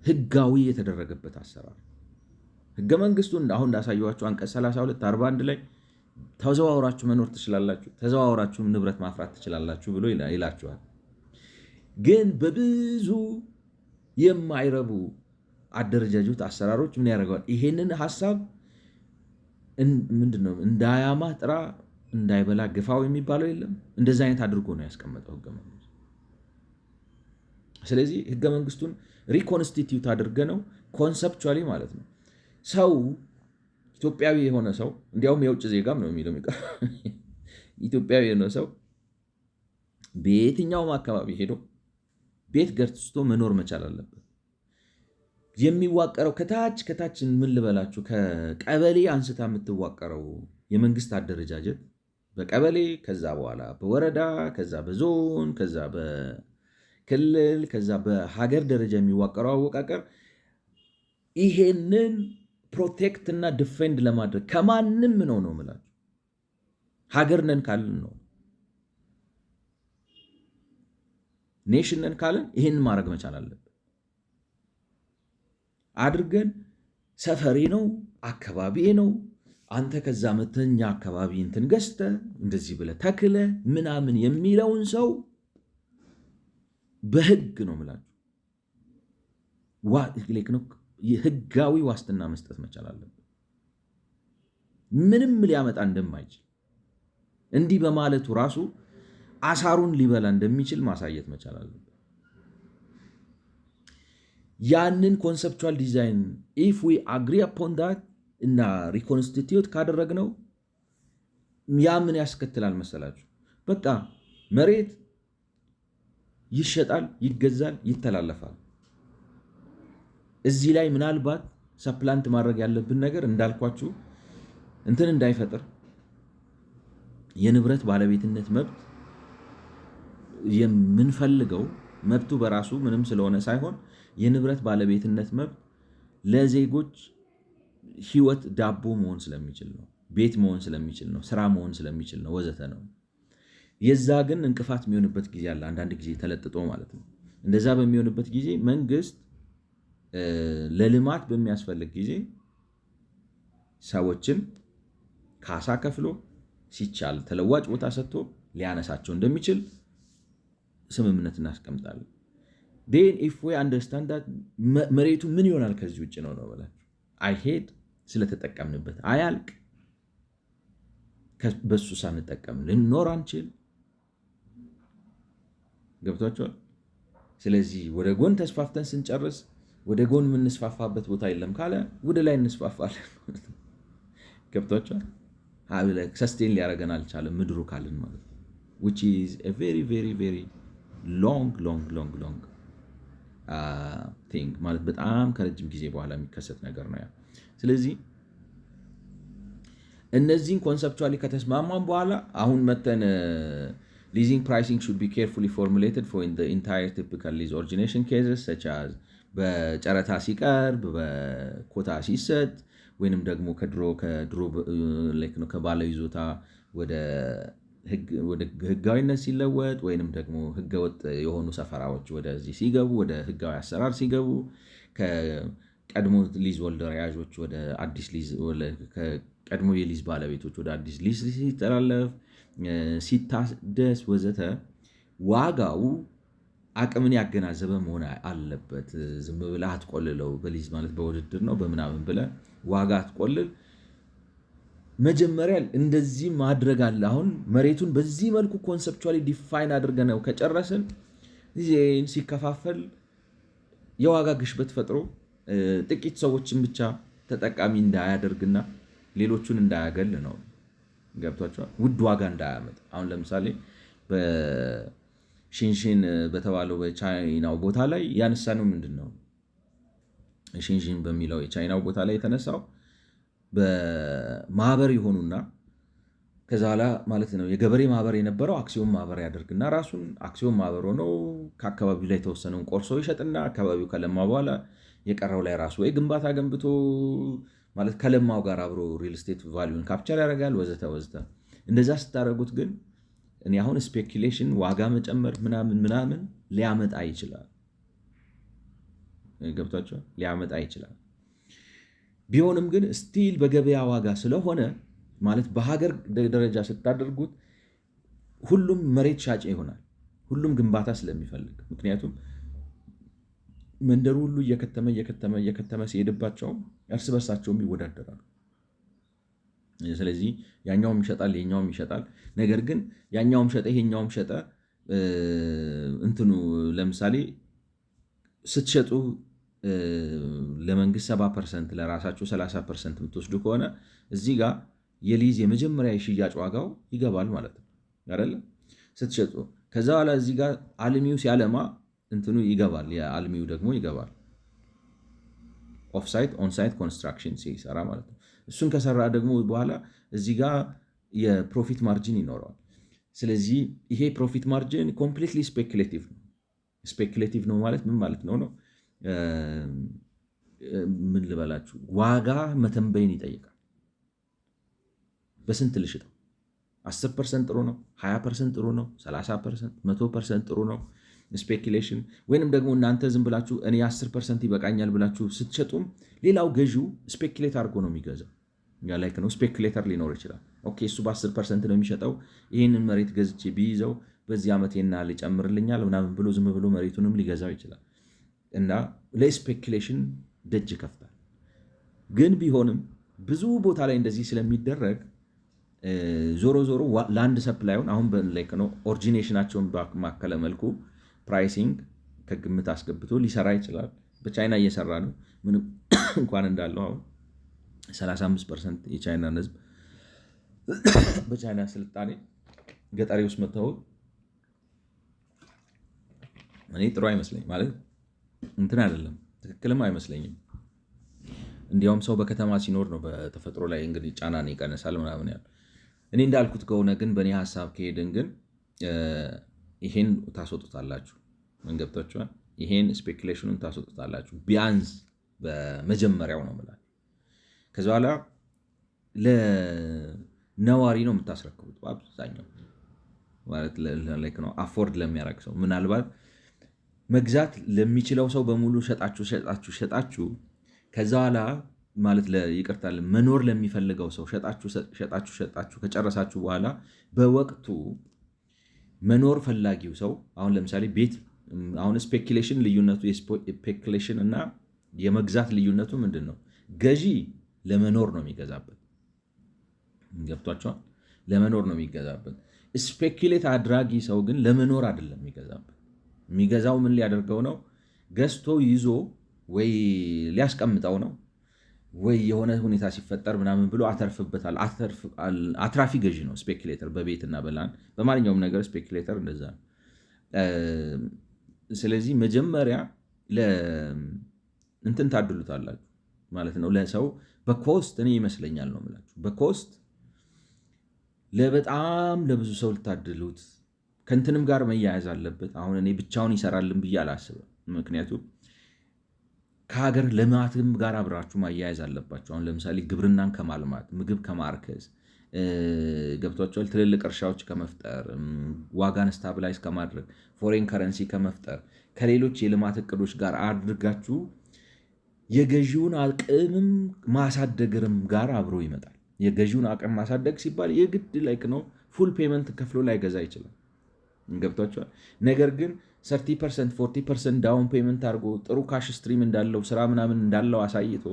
ህጋዊ የተደረገበት አሰራር ህገ መንግስቱን አሁን እንዳሳየኋችሁ አንቀጽ 32 41 ላይ ተዘዋውራችሁ መኖር ትችላላችሁ፣ ተዘዋውራችሁ ንብረት ማፍራት ትችላላችሁ ብሎ ይላችኋል። ግን በብዙ የማይረቡ አደረጃጆች አሰራሮች ምን ያደርገዋል? ይሄንን ሐሳብ ምንድነው እንዳያማ ጥራ እንዳይበላ ግፋው የሚባለው የለም። እንደዛ አይነት አድርጎ ነው ያስቀመጠው ህገ መንግስቱ። ስለዚህ ህገ መንግስቱን ሪኮንስቲቲዩት አድርገ ነው ኮንሰፕቹዋሊ ማለት ነው ሰው ኢትዮጵያዊ የሆነ ሰው እንዲያውም የውጭ ዜጋም ነው የሚለው ኢትዮጵያዊ የሆነ ሰው በየትኛውም አካባቢ ሄዶ ቤት ገዝቶ መኖር መቻል አለበት። የሚዋቀረው ከታች ምን ልበላችሁ ከቀበሌ አንስታ የምትዋቀረው የመንግስት አደረጃጀት በቀበሌ ከዛ በኋላ በወረዳ ከዛ በዞን ከዛ በክልል ከዛ በሀገር ደረጃ የሚዋቀረው አወቃቀር ይሄንን ፕሮቴክት እና ዲፌንድ ለማድረግ ከማንም ነው የምላችሁ ሀገር ነን ካልን ነው ኔሽን ነን ካልን ይሄን ማድረግ መቻል አለብን። አድርገን ሰፈሬ ነው አካባቢ ነው አንተ ከዛ መተኛ አካባቢ እንትን ገዝተ እንደዚህ ብለህ ተክለ ምናምን የሚለውን ሰው በህግ ነው የምላችሁ ህጋዊ ዋስትና መስጠት መቻል አለበት። ምንም ሊያመጣ እንደማይችል እንዲህ በማለቱ ራሱ አሳሩን ሊበላ እንደሚችል ማሳየት መቻል አለበት። ያንን ኮንሰፕቹዋል ዲዛይን ኢፍ ዊ አግሪ አፖን ዳት እና ሪኮንስቲቲዩት ካደረግነው ያ ምን ያስከትላል መሰላችሁ? በቃ መሬት ይሸጣል፣ ይገዛል፣ ይተላለፋል። እዚህ ላይ ምናልባት ሰፕላንት ማድረግ ያለብን ነገር እንዳልኳችሁ እንትን እንዳይፈጥር የንብረት ባለቤትነት መብት የምንፈልገው መብቱ በራሱ ምንም ስለሆነ ሳይሆን የንብረት ባለቤትነት መብት ለዜጎች ህይወት ዳቦ መሆን ስለሚችል ነው፣ ቤት መሆን ስለሚችል ነው፣ ስራ መሆን ስለሚችል ነው ወዘተ ነው። የዛ ግን እንቅፋት የሚሆንበት ጊዜ አለ፣ አንዳንድ ጊዜ ተለጥጦ ማለት ነው። እንደዛ በሚሆንበት ጊዜ መንግስት ለልማት በሚያስፈልግ ጊዜ ሰዎችን ካሳ ከፍሎ ሲቻል ተለዋጭ ቦታ ሰጥቶ ሊያነሳቸው እንደሚችል ስምምነት እናስቀምጣለን። ዴን ኢፍ ዊ አንደርስታንድ ዳት መሬቱ ምን ይሆናል ከዚህ ውጭ ነው ብላችሁ አይሄድ ስለተጠቀምንበት አያልቅ፣ በሱ ሳንጠቀም ልንኖር አንችል። ገብቷቸዋል። ስለዚህ ወደ ጎን ተስፋፍተን ስንጨርስ ወደ ጎን የምንስፋፋበት ቦታ የለም ካለ ወደ ላይ እንስፋፋለን። ገብቷቸዋል። ሰስቴን ሊያደርገን አልቻለም ምድሩ ካልን ማለት ነው። which is a very very very long thing ማለት በጣም ከረጅም ጊዜ በኋላ የሚከሰት ነገር ነው ያ። ስለዚህ እነዚህን ኮንሰፕቹዋሊ ከተስማማን በኋላ አሁን መተን leasing pricing should be carefully formulated for the entire typical lease origination cases such as በጨረታ ሲቀርብ፣ በኮታ ሲሰጥ፣ ወይንም ደግሞ ከድሮ ከባለው ይዞታ ወደ ህጋዊነት ሲለወጥ፣ ወይንም ደግሞ ህገወጥ የሆኑ ሰፈራዎች ወደዚህ ሲገቡ፣ ወደ ህጋዊ አሰራር ሲገቡ፣ ከቀድሞ ሊዝ ወልደር ያዦች ወደ አዲስ ሊዝ፣ ከቀድሞ የሊዝ ባለቤቶች ወደ አዲስ ሊዝ ሲተላለፍ፣ ሲታደስ ወዘተ ዋጋው አቅምን ያገናዘበ መሆን አለበት። ዝም ብለህ አትቆልለው። በሊዝ ማለት በውድድር ነው በምናምን ብለህ ዋጋ አትቆልል። መጀመሪያ እንደዚህ ማድረግ አለ። አሁን መሬቱን በዚህ መልኩ ኮንሰፕቹዋሊ ዲፋይን አድርገነው ከጨረስን ሲከፋፈል የዋጋ ግሽበት ፈጥሮ ጥቂት ሰዎችን ብቻ ተጠቃሚ እንዳያደርግና ሌሎቹን እንዳያገል ነው። ገብቷቸዋል። ውድ ዋጋ እንዳያመጣ። አሁን ለምሳሌ በሺንሺን በተባለው በቻይናው ቦታ ላይ ያነሳነው ምንድን ነው? ሺንሺን በሚለው የቻይናው ቦታ ላይ የተነሳው በማህበር የሆኑና ከዛ ኋላ ማለት ነው የገበሬ ማህበር የነበረው አክሲዮን ማህበር ያደርግና ራሱን አክሲዮን ማህበር ሆነው ከአካባቢው ላይ የተወሰነውን ቆርሶ ይሸጥና አካባቢው ከለማ በኋላ የቀረው ላይ ራሱ ወይ ግንባታ ገንብቶ ማለት ከለማው ጋር አብሮ ሪል ስቴት ቫልዩን ካፕቸር ያደርጋል ወዘተ ወዘተ። እንደዛ ስታደርጉት ግን እኔ አሁን ስፔኩሌሽን ዋጋ መጨመር ምናምን ሊያመጣ ይችላል። ገብቷቸው ሊያመጣ ይችላል። ቢሆንም ግን ስቲል በገበያ ዋጋ ስለሆነ ማለት በሀገር ደረጃ ስታደርጉት ሁሉም መሬት ሻጭ ይሆናል። ሁሉም ግንባታ ስለሚፈልግ፣ ምክንያቱም መንደሩ ሁሉ እየከተመ ሲሄድባቸው እርስ በርሳቸውም ይወዳደራሉ። ስለዚህ ያኛውም ይሸጣል ይሄኛውም ይሸጣል። ነገር ግን ያኛውም ሸጠ ይሄኛውም ሸጠ እንትኑ ለምሳሌ ስትሸጡ ለመንግስት 70% ለራሳችሁ 30% የምትወስዱ ከሆነ እዚህ ጋር የሊዝ የመጀመሪያ የሽያጭ ዋጋው ይገባል ማለት ነው አይደለ? ስትሸጡ ከዛ በኋላ እዚህ ጋር አልሚው ሲያለማ እንትኑ ይገባል፣ የአልሚው ደግሞ ይገባል። ኦፍሳይት ኦንሳይት ኮንስትራክሽን ሲሰራ ማለት ነው። እሱን ከሰራ ደግሞ በኋላ እዚህ ጋር የፕሮፊት ማርጂን ይኖረዋል። ስለዚህ ይሄ ፕሮፊት ማርጂን ኮምፕሊትሊ ስፔኩሌቲቭ ነው። ስፔኩሌቲቭ ነው ማለት ምን ማለት ነው? ምን ልበላችሁ፣ ዋጋ መተንበይን ይጠይቃል። በስንት ልሽጠው? 10% ጥሩ ነው፣ 20% ጥሩ ነው፣ 30%፣ 100% ጥሩ ነው። ስፔኩሌሽን ወይንም ደግሞ እናንተ ዝም ብላችሁ እኔ 10% ይበቃኛል ብላችሁ ስትሸጡም ሌላው ገዢው ስፔኩሌት አድርጎ ነው የሚገዛው። ላይክ ነው ስፔኩሌተር ሊኖር ይችላል። ኦኬ እሱ በ10% ነው የሚሸጠው፣ ይህንን መሬት ገዝቼ ቢይዘው በዚህ ዓመት ና ሊጨምርልኛል ምናምን ብሎ ዝም ብሎ መሬቱንም ሊገዛው ይችላል። እና ለስፔኩሌሽን ደጅ ይከፍታል። ግን ቢሆንም ብዙ ቦታ ላይ እንደዚህ ስለሚደረግ ዞሮ ዞሮ ላንድ ሰፕላዩን አሁን በላይክ ነው ኦሪጂኔሽናቸውን ባማከለ መልኩ ፕራይሲንግ ከግምት አስገብቶ ሊሰራ ይችላል። በቻይና እየሰራ ነው። ምንም እንኳን እንዳለው አሁን 35% የቻይናን ህዝብ በቻይና ስልጣኔ ገጠሪ ውስጥ መተው እኔ ጥሩ አይመስለኝ ማለት እንትን አይደለም፣ ትክክልም አይመስለኝም። እንዲያውም ሰው በከተማ ሲኖር ነው በተፈጥሮ ላይ እንግዲህ ጫናን ይቀንሳል ምናምን ያለ። እኔ እንዳልኩት ከሆነ ግን በእኔ ሀሳብ ከሄድን ግን ይሄን ታስወጡታላችሁ። ምን ገብታችኋል? ይሄን ስፔኩሌሽኑን ታስወጡታላችሁ ቢያንስ በመጀመሪያው ነው የምላችሁ። ከዚ በኋላ ለነዋሪ ነው የምታስረክቡት በአብዛኛው ማለት ነው አፎርድ ለሚያደርግ ሰው ምናልባት መግዛት ለሚችለው ሰው በሙሉ ሸጣችሁ ከዛ በኋላ ማለት ይቅርታ መኖር ለሚፈልገው ሰው ሸጣችሁ ከጨረሳችሁ በኋላ በወቅቱ መኖር ፈላጊው ሰው አሁን ለምሳሌ ቤት አሁን ስፔኩሌሽን ልዩነቱ የስፔኩሌሽን እና የመግዛት ልዩነቱ ምንድን ነው? ገዢ ለመኖር ነው የሚገዛበት። ገብቷቸዋል? ለመኖር ነው የሚገዛበት። ስፔኩሌት አድራጊ ሰው ግን ለመኖር አይደለም የሚገዛበት። የሚገዛው ምን ሊያደርገው ነው? ገዝቶ ይዞ ወይ ሊያስቀምጠው ነው ወይ የሆነ ሁኔታ ሲፈጠር ምናምን ብሎ አተርፍበታል። አትራፊ ገዢ ነው ስፔኩሌተር። በቤትና በላን በማንኛውም ነገር ስፔኩሌተር እንደዛ ነው። ስለዚህ መጀመሪያ እንትን ታድሉታላችሁ ማለት ነው ለሰው በኮስት እኔ ይመስለኛል ነው የምላችሁ በኮስት በጣም ለብዙ ሰው ልታድሉት ከእንትንም ጋር መያያዝ አለበት። አሁን እኔ ብቻውን ይሰራልን ብዬ አላስብም። ምክንያቱም ከሀገር ልማትም ጋር አብራችሁ ማያያዝ አለባቸው። አሁን ለምሳሌ ግብርናን ከማልማት ምግብ ከማርከዝ ገብቷቸዋል። ትልልቅ እርሻዎች ከመፍጠር ዋጋን ስታብላይዝ ከማድረግ ፎሬን ከረንሲ ከመፍጠር ከሌሎች የልማት እቅዶች ጋር አድርጋችሁ የገዢውን አቅምም ማሳደግርም ጋር አብሮ ይመጣል። የገዢውን አቅም ማሳደግ ሲባል የግድ ላይክ ነው ፉል ፔመንት ከፍሎ ላይገዛ ይችላል። ገብቷቸዋል። ነገር ግን 30% 40% ዳውን ፔመንት አድርጎ ጥሩ ካሽ ስትሪም እንዳለው ስራ ምናምን እንዳለው አሳይቶ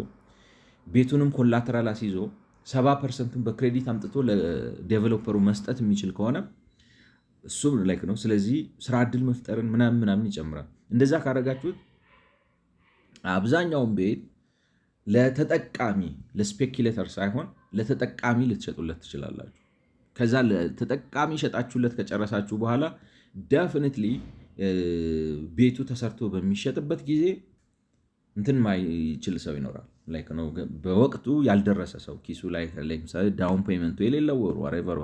ቤቱንም ኮላተራል አስይዞ 70% በክሬዲት አምጥቶ ለዴቨሎፐሩ መስጠት የሚችል ከሆነ እሱም ላይክ ነው። ስለዚህ ስራ እድል መፍጠርን ምናምን ይጨምራል። እንደዛ ካረጋችሁት አብዛኛውን ቤት ለተጠቃሚ ለስፔኩሌተር ሳይሆን ለተጠቃሚ ልትሸጡለት ትችላላችሁ። ከዛ ለተጠቃሚ ሸጣችሁለት ከጨረሳችሁ በኋላ ዴፊኒትሊ ቤቱ ተሰርቶ በሚሸጥበት ጊዜ እንትን ማይችል ሰው ይኖራል። ላይክ ነው በወቅቱ ያልደረሰ ሰው ኪሱ ላይ ለምሳሌ ዳውን ፔመንቱ የሌለው ዋሬቨር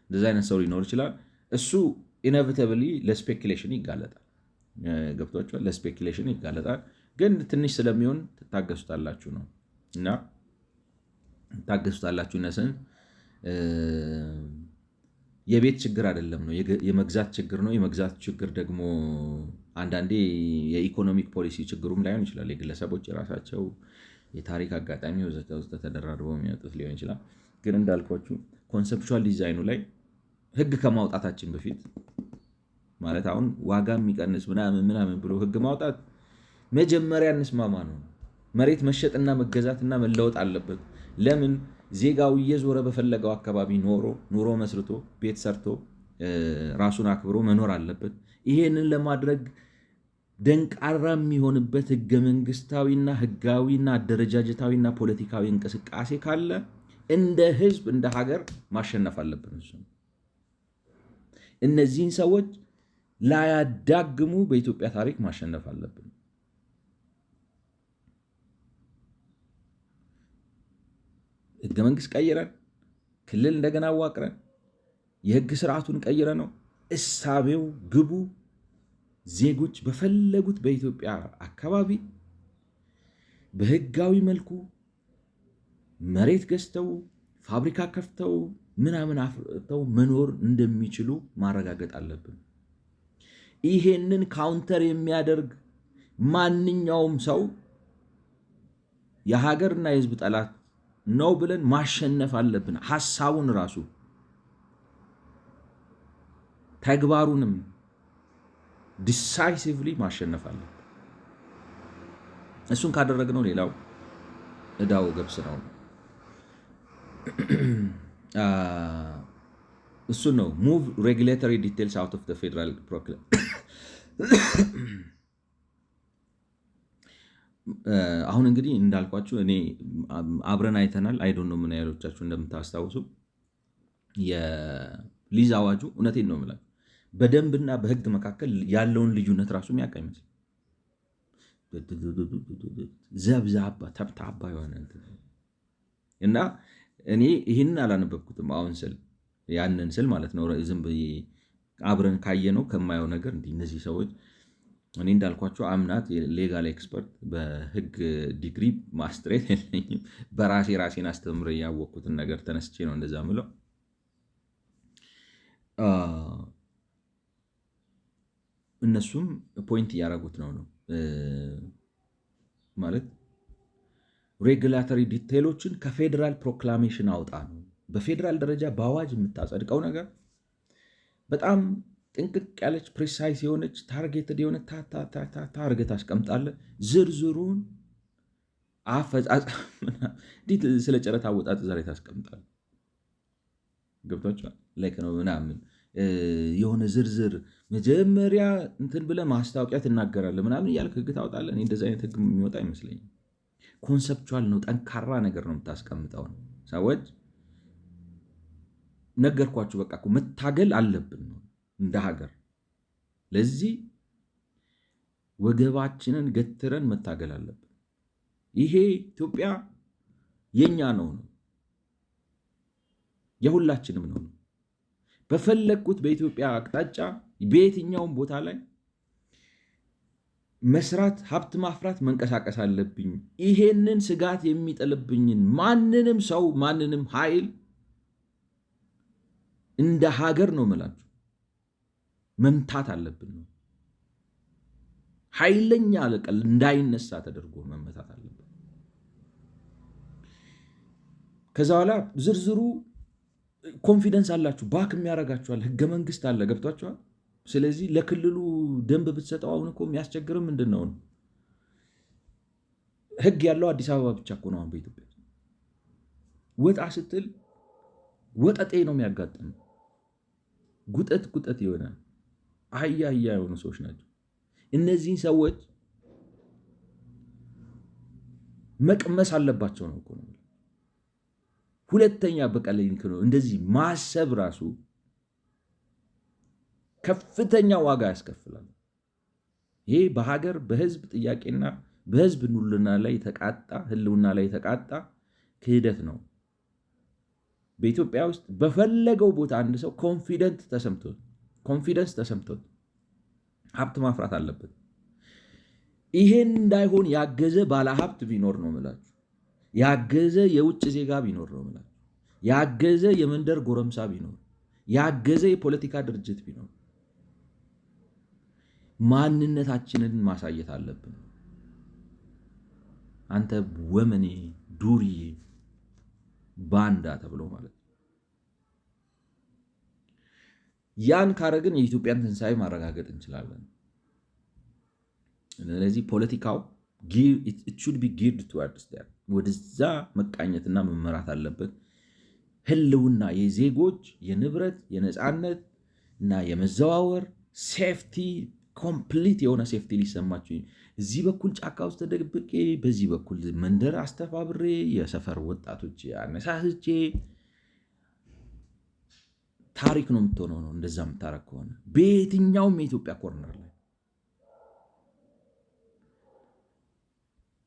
እንደዚ አይነት ሰው ሊኖር ይችላል። እሱ ኢነቪታብሊ ለስፔኩሌሽን ይጋለጣል። ገብቷችኋል? ለስፔኩሌሽን ይጋለጣል። ግን ትንሽ ስለሚሆን ትታገሱታላችሁ ነው እና ታገሱታላችሁ ነስን የቤት ችግር አይደለም ነው የመግዛት ችግር ነው። የመግዛት ችግር ደግሞ አንዳንዴ የኢኮኖሚክ ፖሊሲ ችግሩም ላይሆን ይችላል። የግለሰቦች የራሳቸው የታሪክ አጋጣሚ ወዘተ ተደራርበው የሚያወጡት ሊሆን ይችላል። ግን እንዳልኳችሁ ኮንሰፕቹዋል ዲዛይኑ ላይ ህግ ከማውጣታችን በፊት ማለት አሁን ዋጋ የሚቀንስ ምናምን ብሎ ህግ ማውጣት መጀመሪያ እንስማማ ነው። መሬት መሸጥና መገዛትና መለወጥ አለበት። ለምን ዜጋው እየዞረ በፈለገው አካባቢ ኑሮ መስርቶ ቤት ሰርቶ ራሱን አክብሮ መኖር አለበት። ይሄንን ለማድረግ ደንቃራ የሚሆንበት ህገ መንግስታዊና ህጋዊና አደረጃጀታዊና ፖለቲካዊ እንቅስቃሴ ካለ እንደ ህዝብ እንደ ሀገር ማሸነፍ አለብን። እነዚህን ሰዎች ላያዳግሙ በኢትዮጵያ ታሪክ ማሸነፍ አለብን። ህገ መንግስት ቀይረን ክልል እንደገና አዋቅረን የህግ ስርዓቱን ቀይረ ነው እሳቤው ግቡ ዜጎች በፈለጉት በኢትዮጵያ አካባቢ በህጋዊ መልኩ መሬት ገዝተው ፋብሪካ ከፍተው ምናምን አፍርተው መኖር እንደሚችሉ ማረጋገጥ አለብን። ይሄንን ካውንተር የሚያደርግ ማንኛውም ሰው የሀገርና የህዝብ ጠላት ነው ብለን ማሸነፍ አለብን። ሐሳቡን ራሱ ተግባሩንም ዲሳይሲቭሊ ማሸነፍ አለብን። እሱን ካደረግነው ሌላው እዳው ገብስ ነው። እሱን ነው ሙቭ ሬጉሌተሪ ዲቴልስ አውት ኦፍ ፌደራል ፕሮክላም። አሁን እንግዲህ እንዳልኳችሁ እኔ አብረን አይተናል። አይዶን ነው ምን ያህሎቻችሁ እንደምታስታውሱ የሊዝ አዋጁ እውነቴን ነው የምላችሁ በደንብና በህግ መካከል ያለውን ልዩነት ራሱ የሚያውቅ አይመስልም። ዘብዛባ ተብታባ የሆነ እና እኔ ይህንን አላነበብኩትም። አሁን ስል ያንን ስል ማለት ነው ዝም ብዬ አብረን ካየነው ከማየው ነገር እንዲህ እነዚህ ሰዎች እኔ እንዳልኳቸው አምናት ሌጋል ኤክስፐርት በህግ ዲግሪ ማስትሬት የለኝም። ራሴን አስተምሬ ያወቅኩትን ነገር ተነስቼ ነው እንደዛ ምለው። እነሱም ፖይንት እያደረጉት ነው ማለት ሬጉላተሪ ዲቴሎችን ከፌዴራል ፕሮክላሜሽን አውጣ ነው። በፌዴራል ደረጃ በአዋጅ የምታጸድቀው ነገር በጣም ጥንቅቅ ያለች ፕሪሳይስ የሆነች ታርጌትድ የሆነ ታርጌት ታስቀምጣለህ። ዝርዝሩን አፈጻጸም እንዴት ስለ ጨረታ አወጣጥ ዛሬ ታስቀምጣለህ። ገብቷችኋል? ላይክ ነው ምናምን የሆነ ዝርዝር መጀመሪያ እንትን ብለህ ማስታወቂያ ትናገራለህ ምናምን እያልክ ህግ ታወጣለህ። እኔ እንደዚህ አይነት ህግ የሚወጣ አይመስለኝም። ኮንሰፕቹዋል ነው፣ ጠንካራ ነገር ነው የምታስቀምጠው። ሰዎች ነገርኳችሁ፣ በቃ መታገል አለብን ነው እንደ ሀገር። ለዚህ ወገባችንን ገትረን መታገል አለብን። ይሄ ኢትዮጵያ የኛ ነው፣ የሁላችንም ነው። በፈለግኩት በኢትዮጵያ አቅጣጫ በየትኛውም ቦታ ላይ መስራት፣ ሀብት ማፍራት፣ መንቀሳቀስ አለብኝ። ይሄንን ስጋት የሚጥልብኝን ማንንም ሰው ማንንም ኃይል እንደ ሀገር ነው የምላችሁ መምታት አለብን ነው። ኃይለኛ አለቀል እንዳይነሳ ተደርጎ መመታት አለብን። ከዛ በኋላ ዝርዝሩ ኮንፊደንስ አላችሁ፣ ባክ የሚያደርጋችኋል። ህገ መንግስት አለ፣ ገብቷችኋል። ስለዚህ ለክልሉ ደንብ ብትሰጠው አሁን እኮ የሚያስቸግርም ምንድን ነው ህግ ያለው አዲስ አበባ ብቻ እኮ ነው። አሁን በኢትዮጵያ ወጣ ስትል ወጠጤ ነው የሚያጋጥም። ጉጠት ይሆናል። አህያ የሆኑ ሰዎች ናቸው። እነዚህን ሰዎች መቅመስ አለባቸው ነው እኮ ነው። ሁለተኛ በቀለኝ ነው እንደዚህ ማሰብ ራሱ ከፍተኛ ዋጋ ያስከፍላል። ይሄ በሀገር በህዝብ ጥያቄና በህዝብ ህልውና ላይ የተቃጣ ክህደት ነው። በኢትዮጵያ ውስጥ በፈለገው ቦታ አንድ ሰው ኮንፊደንስ ተሰምቶት ሀብት ማፍራት አለበት። ይሄን እንዳይሆን ያገዘ ባለሀብት ቢኖር ነው የምላችሁ፣ ያገዘ የውጭ ዜጋ ቢኖር ነው የምላችሁ፣ ያገዘ የመንደር ጎረምሳ ቢኖር፣ ያገዘ የፖለቲካ ድርጅት ቢኖር ማንነታችንን ማሳየት አለብን። አንተ ወመኔ ዱርዬ ባንዳ ተብሎ ማለት ነው። ያን ካረግን የኢትዮጵያን ትንሣኤ ማረጋገጥ እንችላለን። ስለዚህ ፖለቲካው ወደዛ መቃኘትና መመራት አለበት። ህልውና የዜጎች የንብረት የነፃነት እና የመዘዋወር ሴፍቲ ኮምፕሊት የሆነ ሴፍቲ ሊሰማችሁ እዚህ በኩል ጫካ ውስጥ ተደብቄ በዚህ በኩል መንደር አስተባብሬ የሰፈር ወጣቶች አነሳስቼ ታሪክ ነው የምትሆነው ነው። እንደዛ የምታረግ ከሆነ በየትኛውም የኢትዮጵያ ኮርነር ላይ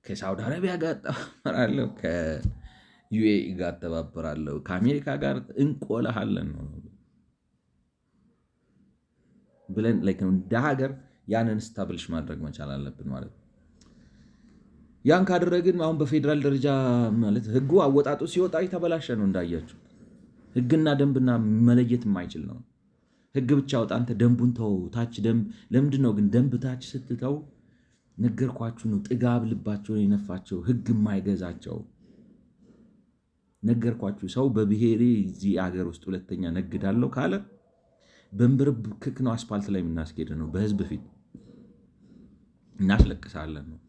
ከሳውዲ አረቢያ ጋር አተባበራለሁ፣ ከዩኤኢ ጋር አተባበራለሁ፣ ከአሜሪካ ጋር እንቆላሃለን ነው ብለን እንደ ሀገር ያንን ስታብልሽ ማድረግ መቻል አለብን ማለት ነው። ያን ካደረግን አሁን በፌዴራል ደረጃ ማለት ህጉ አወጣጡ ሲወጣ የተበላሸ ነው። እንዳያችሁ ህግና ደንብና መለየት የማይችል ነው። ህግ ብቻ አውጣ አንተ ደንቡን ተው። ታች ደንብ ለምንድን ነው ግን ደንብ ታች ስትተው ነገርኳችሁ ነው። ጥጋብ ልባቸውን የነፋቸው ህግ የማይገዛቸው ነገርኳችሁ። ሰው በብሔሬ እዚህ አገር ውስጥ ሁለተኛ ነግዳለሁ ካለ በንብርክክ ነው አስፓልት ላይ የምናስጌድ ነው። በህዝብ ፊት እናስለቅሳለን ነው።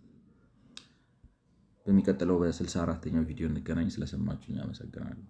በሚቀጥለው በ64ኛው ቪዲዮ እንገናኝ። ስለሰማችሁኝ አመሰግናለሁ።